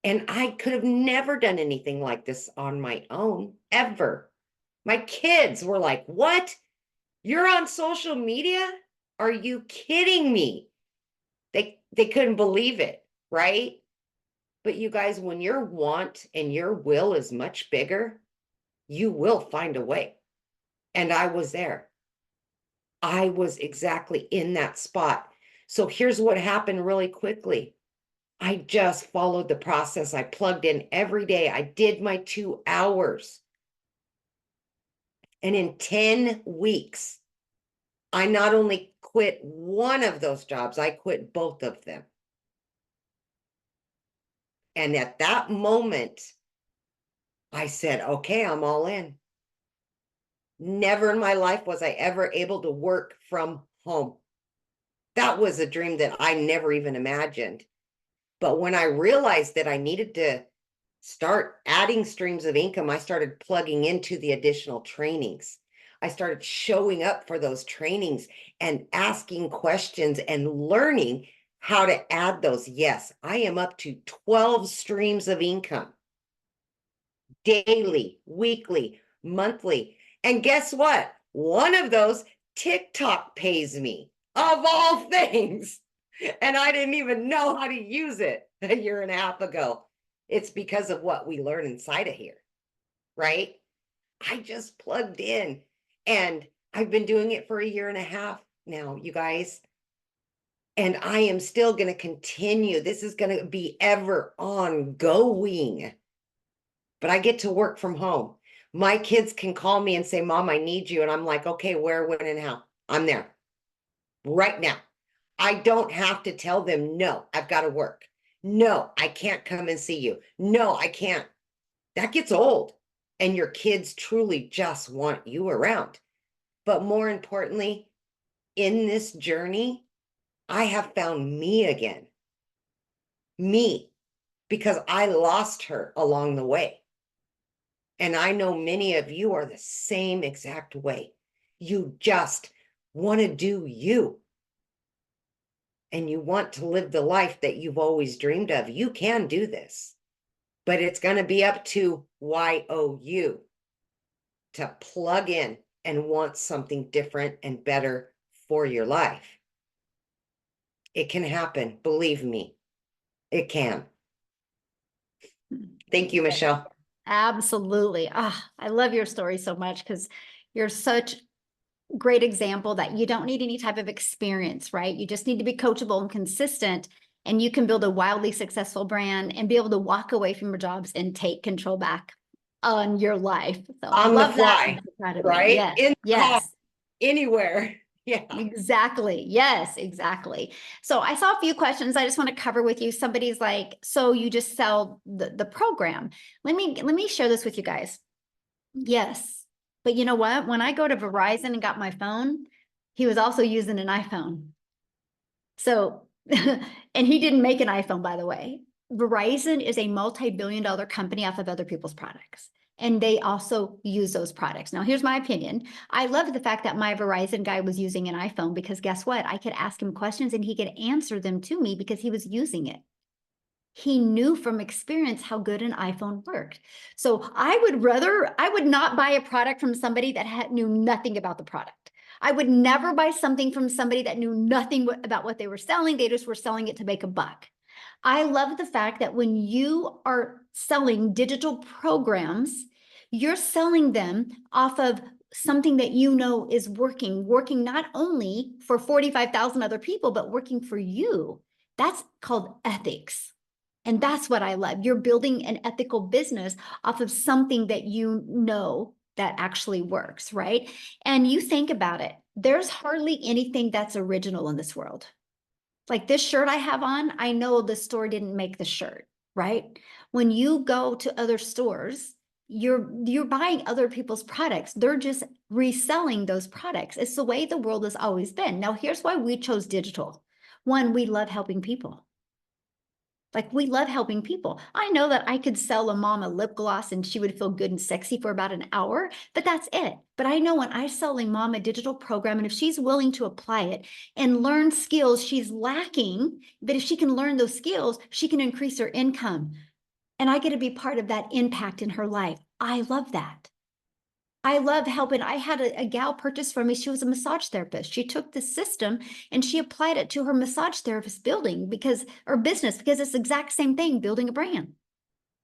And I could have never done anything like this on my own, ever. My kids were like, "What? You're on social media? Are you kidding me?" They couldn't believe it, right? But you guys, when your want and your will is much bigger, you will find a way. And I was there. I was exactly in that spot. So here's what happened really quickly. I just followed the process. I plugged in every day. I did my 2 hours. And in 10 weeks, I not only quit one of those jobs, I quit both of them. And at that moment, I said, okay, I'm all in. Never in my life was I ever able to work from home. That was a dream that I never even imagined. But when I realized that I needed to start adding streams of income, I started plugging into the additional trainings. I started showing up for those trainings and asking questions and learning how to add those. Yes, I am up to 12 streams of income daily, weekly, monthly. And guess what? One of those, TikTok pays me, of all things. And I didn't even know how to use it a year and a half ago. It's because of what we learn inside of here, right? I just plugged in and I've been doing it for a year and a half now, you guys. And I am still going to continue. This is going to be ever ongoing. But I get to work from home. My kids can call me and say, "Mom, I need you." And I'm like, okay, where, when, and how? I'm there right now. I don't have to tell them, no, I've got to work. No, I can't come and see you. No, I can't. That gets old. And your kids truly just want you around. But more importantly, in this journey, I have found me again. Me, because I lost her along the way. And I know many of you are the same exact way. You just want to do you. And you want to live the life that you've always dreamed of. You can do this. But it's going to be up to YOU to plug in and want something different and better for your life. It can happen. Believe me, it can. Thank you, Michelle. Absolutely. I love your story so much because you're such a great example that you don't need any type of experience, right? You just need to be coachable and consistent, and you can build a wildly successful brand and be able to walk away from your jobs and take control back on your life. So I On the love that. fly, I'm so proud of you. right? Yes. In the car, Yes. anywhere. Yeah. Exactly. Yes, exactly. So I saw a few questions I just want to cover with you. Somebody's like, so you just sell the program. Let me share this with you guys. Yes. But you know what? When I go to Verizon and got my phone, he was also using an iPhone. So, and he didn't make an iPhone, by the way. Verizon is a multi-billion-dollar company off of other people's products. And they also use those products. Now, here's my opinion. I love the fact that my Verizon guy was using an iPhone because guess what? I could ask him questions and he could answer them to me because he was using it. He knew from experience how good an iPhone worked. So I would not buy a product from somebody that knew nothing about the product. I would never buy something from somebody that knew nothing about what they were selling. They just were selling it to make a buck. I love the fact that when you are selling digital programs, you're selling them off of something that you know is working not only for 45,000 other people, but working for you. That's called ethics. And that's what I love. You're building an ethical business off of something that you know that actually works, right? And you think about it, there's hardly anything that's original in this world. Like this shirt I have on, I know the store didn't make the shirt, right? When you go to other stores, you're buying other people's products. They're just reselling those products. It's the way the world has always been. Now, here's why we chose digital. One, we love helping people. Like we love helping people. I know that I could sell a mom a lip gloss and she would feel good and sexy for about an hour, but that's it. But I know when I sell a mom a digital program, and if she's willing to apply it and learn skills she's lacking, but if she can learn those skills, she can increase her income. And I get to be part of that impact in her life. I love that. I love helping. I had a gal purchase from me. She was a massage therapist. She took the system and she applied it to her massage therapist business, because it's the exact same thing, building a brand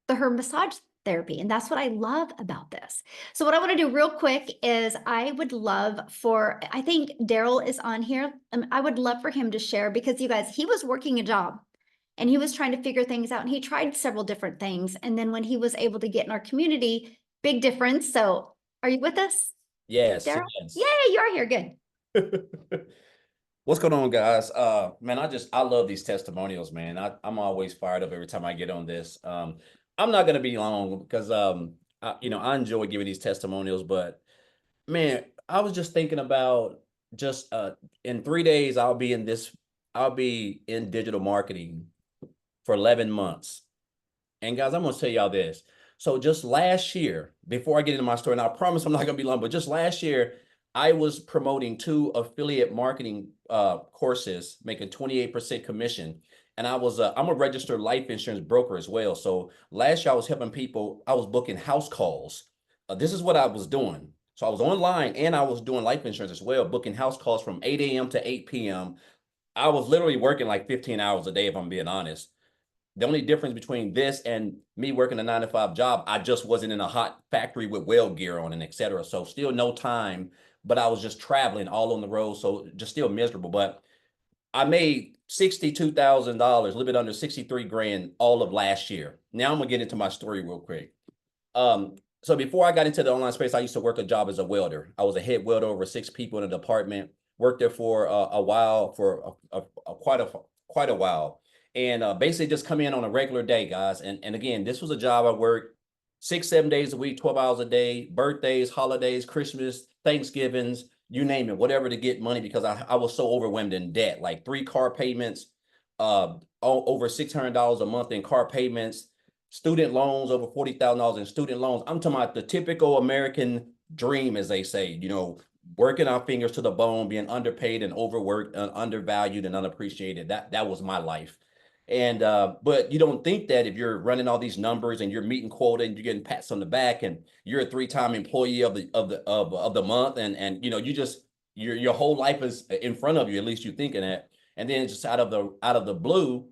for her massage therapy. And that's what I love about this. So what I want to do real quick is I think Daryl is on here. I would love for him to share, because you guys, he was working a job and he was trying to figure things out, and he tried several different things. And then when he was able to get in our community, big difference. So are you with us, Yes, Daryl? yes. Yay, you're here. Good. What's going on, guys? Man, I love these testimonials, man. I'm always fired up every time I get on this. I'm not gonna be long because I enjoy giving these testimonials, but man, I was just thinking about just in 3 days I'll be in digital marketing for 11 months. And guys, I'm gonna tell y'all this. So just last year, before I get into my story, and I promise I'm not gonna be long, but just last year, I was promoting 2 affiliate marketing courses, making 28% commission. And I'm a registered life insurance broker as well. So last year I was helping people, I was booking house calls. This is what I was doing. So I was online and I was doing life insurance as well, booking house calls from 8 a.m. to 8 p.m. I was literally working like 15 hours a day, if I'm being honest. The only difference between this and me working a 9-to-5 job, I just wasn't in a hot factory with weld gear on and et cetera. So still no time, but I was just traveling all on the road. So just still miserable. But I made $62,000, a little bit under 63 grand all of last year. Now I'm gonna get into my story real quick. So before I got into the online space, I used to work a job as a welder. I was a head welder over 6 people in a department, worked there for a while, for quite a while. And basically just come in on a regular day, guys. And again, this was a job I worked 6-7 days a week, 12 hours a day, birthdays, holidays, Christmas, Thanksgivings, you name it, whatever, to get money, because I was so overwhelmed in debt, like 3 car payments, over $600 a month in car payments, student loans, over $40,000 in student loans. I'm talking about the typical American dream, as they say, working our fingers to the bone, being underpaid and overworked, undervalued and unappreciated. That was my life. And but you don't think that if you're running all these numbers and you're meeting quota and you're getting pats on the back and you're a 3-time employee of the month, and your whole life is in front of you, at least you're thinking that. And then just out of the blue,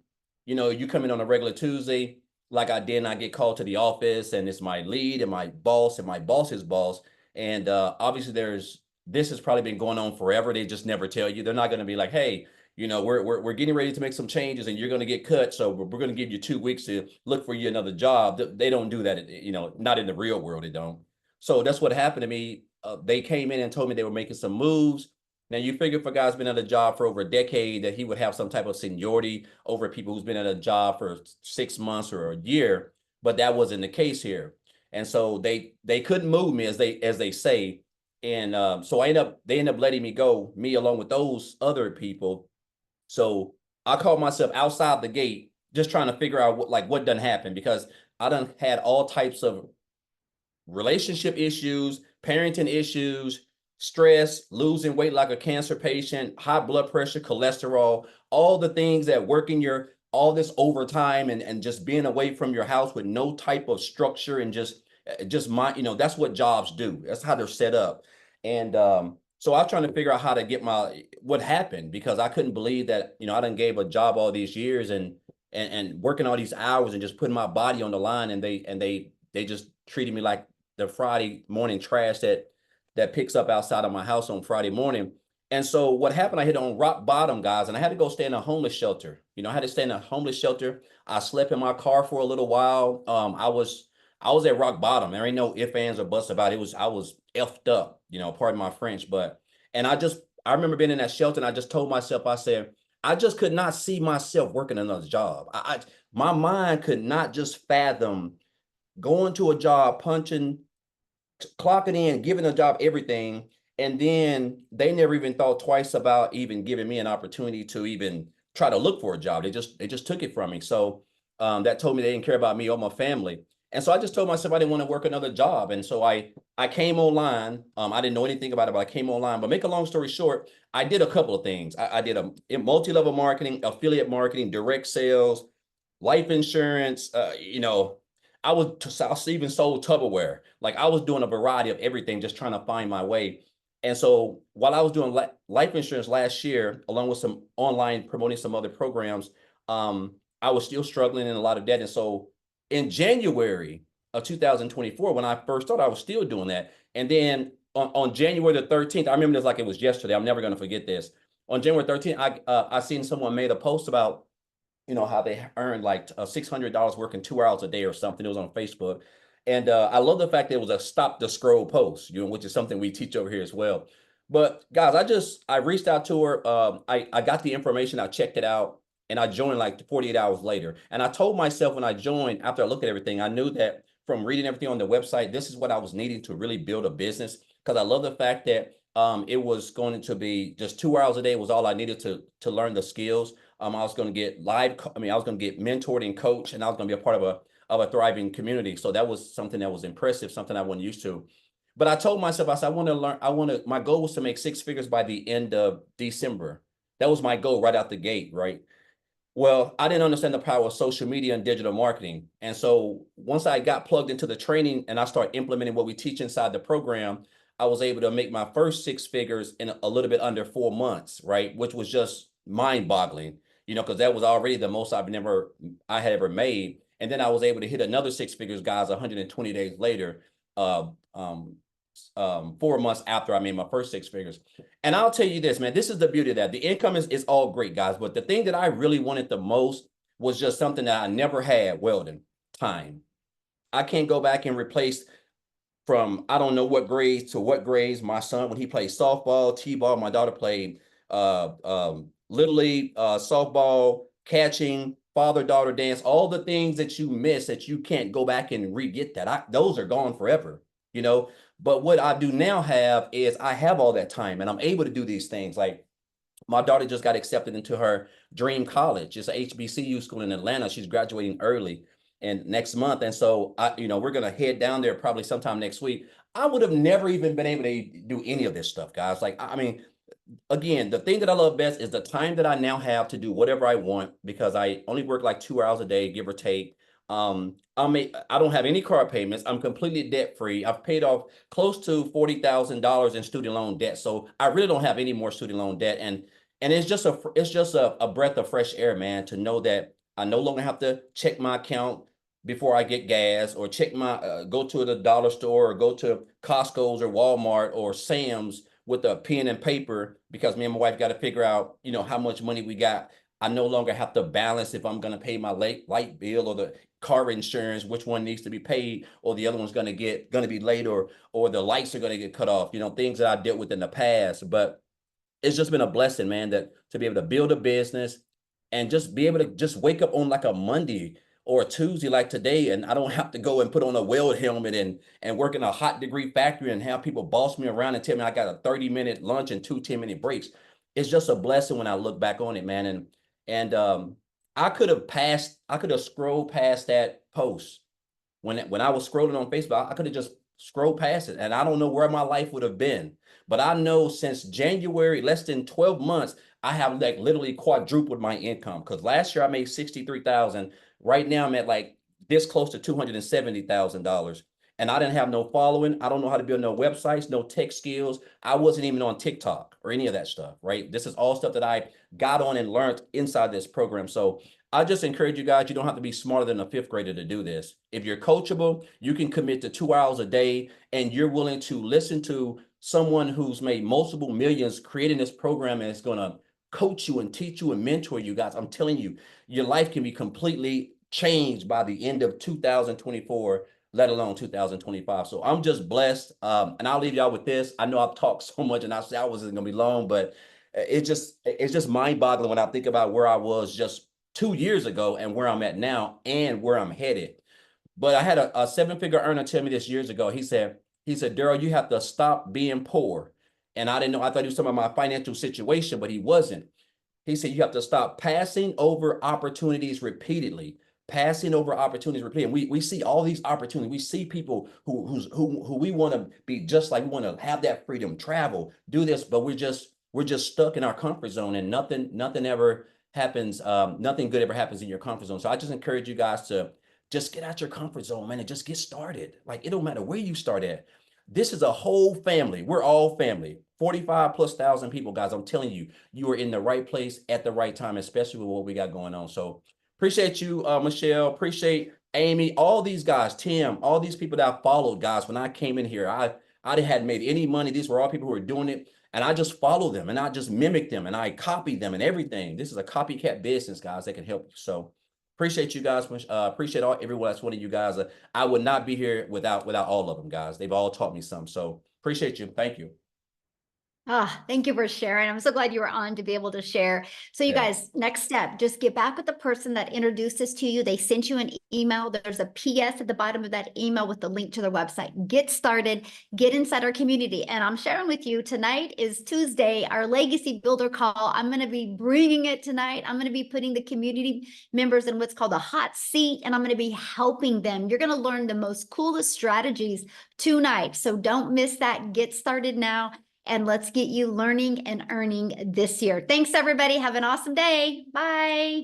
you come in on a regular Tuesday like I did, and I get called to the office, and it's my lead and my boss and my boss's boss. And obviously this has probably been going on forever. They just never tell you. They're not going to be like, hey, we're getting ready to make some changes and you're going to get cut. So we're going to give you 2 weeks to look for you another job. They don't do that. Not in the real world. They don't. So that's what happened to me. They came in and told me they were making some moves. Now you figure if a guy's been at a job for over a decade that he would have some type of seniority over people who's been at a job for 6 months or a year, but that wasn't the case here. And so they couldn't move me, as they say. And so they end up letting me go, me along with those other people. So I called myself outside the gate, just trying to figure out what done happened, because I done had all types of relationship issues, parenting issues, stress, losing weight like a cancer patient, high blood pressure, cholesterol, all the things that working all this overtime and just being away from your house with no type of structure and just that's what jobs do. That's how they're set up. And So I was trying to figure out how to get what happened, because I couldn't believe that, I done gave a job all these years and working all these hours and just putting my body on the line, and they just treated me like the Friday morning trash that picks up outside of my house on Friday morning. And so what happened, I hit on rock bottom, guys, and I had to go stay in a homeless shelter. I had to stay in a homeless shelter. I slept in my car for a little while. I was at rock bottom. There ain't no ifs, ands, or buts about it. I was effed up, pardon my French, and I remember being in that shelter, and I just told myself, I said, I just could not see myself working another job. My mind could not just fathom going to a job, punching, clocking in, giving a job everything, and then they never even thought twice about even giving me an opportunity to even try to look for a job. They just took it from me. So that told me they didn't care about me or my family. And so I just told myself I didn't want to work another job. And so I came online. I didn't know anything about it, but I came online. But make a long story short, I did a couple of things. I did a multi-level marketing, affiliate marketing, direct sales, life insurance. I even sold Tupperware. Like, I was doing a variety of everything, just trying to find my way. And so while I was doing life insurance last year, along with some online promoting some other programs, I was still struggling in a lot of debt. And so in January of 2024, when I first started, I was still doing that. And then on January the 13th, I remember this like it was yesterday. I'm never going to forget this. On January 13th, I seen someone made a post about, how they earned like $600 working 2 hours a day or something. It was on Facebook. And I love the fact that it was a stop the scroll post, which is something we teach over here as well. But guys, I reached out to her. I got the information. I checked it out, and I joined like 48 hours later. And I told myself when I joined, after I looked at everything, I knew that from reading everything on the website, this is what I was needing to really build a business. Because I love the fact that it was going to be just 2 hours a day was all I needed to learn the skills. I was going to get I was going to get mentored and coached, and I was going to be a part of a thriving community. So that was something that was impressive, something I wasn't used to. But I told myself, I said, I want to learn. My goal was to make 6 figures by the end of December. That was my goal right out the gate, right? Well, I didn't understand the power of social media and digital marketing. And so once I got plugged into the training and I started implementing what we teach inside the program, I was able to make my first 6 figures in a little bit under 4 months, right? Which was just mind boggling, because that was already the most I had ever made. And then I was able to hit another 6 figures, guys, 120 days later, 4 months after I made my first 6 figures. And I'll tell you this, man, this is the beauty of that. The income is all great, guys. But the thing that I really wanted the most was just something that I never had, Weldon, time. I can't go back and replace from, I don't know what grades to what grades. My son, when he played softball, t-ball, my daughter played Little League, softball, catching, father-daughter dance, all the things that you miss that you can't go back and re-get that. Those are gone forever, But what I do now have is I have all that time, and I'm able to do these things. Like, my daughter just got accepted into her dream college. It's a HBCU school in Atlanta. She's graduating early and next month. And so we're going to head down there probably sometime next week. I would have never even been able to do any of this stuff, guys. Like, again, the thing that I love best is the time that I now have to do whatever I want, because I only work like 2 hours a day, give or take. I don't have any car payments. I'm completely debt free. I've paid off close to $40,000 in student loan debt. So I really don't have any more student loan debt. And it's just a breath of fresh air, man, to know that I no longer have to check my account before I get gas, or check go to the dollar store, or go to Costco's or Walmart or Sam's with a pen and paper, because me and my wife got to figure out, how much money we got. I no longer have to balance if I'm going to pay my light bill or the car insurance, which one needs to be paid, or the other one's going to be late, or the lights are going to get cut off, things that I dealt with in the past. But it's just been a blessing, man, to be able to build a business and just be able to just wake up on like a Monday or a Tuesday like today, and I don't have to go and put on a weld helmet and work in a hot degree factory and have people boss me around and tell me I got a 30-minute lunch and 2 10-minute breaks. It's just a blessing when I look back on it, man. And I could have scrolled past that post when I was scrolling on Facebook. I could have just scrolled past it, and I don't know where my life would have been. But I know since January, less than 12 months, I have like literally quadrupled my income. Because last year I made $63,000. Right now I'm at like this close to $270,000. and I didn't have no following. I don't know how to build no websites, no tech skills. I wasn't even on TikTok or any of that stuff, right? This is all stuff that I got on and learned inside this program. So I just encourage you guys, you don't have to be smarter than a fifth grader to do this. If you're coachable, you can commit to 2 hours a day and you're willing to listen to someone who's made multiple millions creating this program and it's going to coach you and teach you and mentor you guys. I'm telling you, your life can be completely changed by the end of 2024, let alone 2025. So I'm just blessed. And I'll leave y'all with this. I know I've talked so much and I said I wasn't going to be long, but it's just mind boggling when I think about where I was just 2 years ago and where I'm at now and where I'm headed. But I had a 7-figure earner tell me this years ago. He said, Daryl, you have to stop being poor. And I didn't know, I thought he was talking about my financial situation, but he wasn't. He said, you have to stop passing over opportunities repeatedly. Passing over opportunities repeatedly. We see all these opportunities. We see people who we want to be just like, we want to have that freedom, travel, do this, but we're just stuck in our comfort zone and nothing ever happens. Nothing good ever happens in your comfort zone. So I just encourage you guys to just get out your comfort zone, man, and just get started. Like, it don't matter where you start at. This is a whole family. We're all family. 45,000+ people, guys. I'm telling you, you are in the right place at the right time, especially with what we got going on. So appreciate you, Michelle. Appreciate Amy, all these guys, Tim, all these people that I followed, guys. When I came in here, I hadn't made any money. These were all people who were doing it. And I just follow them and I just mimic them and I copy them and everything. This is a copycat business, guys, that can help you. So appreciate you guys. Appreciate everyone that's one of you guys. I would not be here without all of them, guys. They've all taught me some. So appreciate you. Thank you. Thank you for sharing. I'm so glad you were on to be able to share. So you guys, next step, just get back with the person that introduced this to you. They sent you an email. There's a PS at the bottom of that email with the link to their website. Get started, get inside our community. And I'm sharing with you, tonight is Tuesday, our Legacy Builder call. I'm going to be bringing it tonight. I'm going to be putting the community members in what's called a hot seat, and I'm going to be helping them. You're going to learn the most coolest strategies tonight. So don't miss that. Get started now. And let's get you learning and earning this year. Thanks, everybody. Have an awesome day. Bye.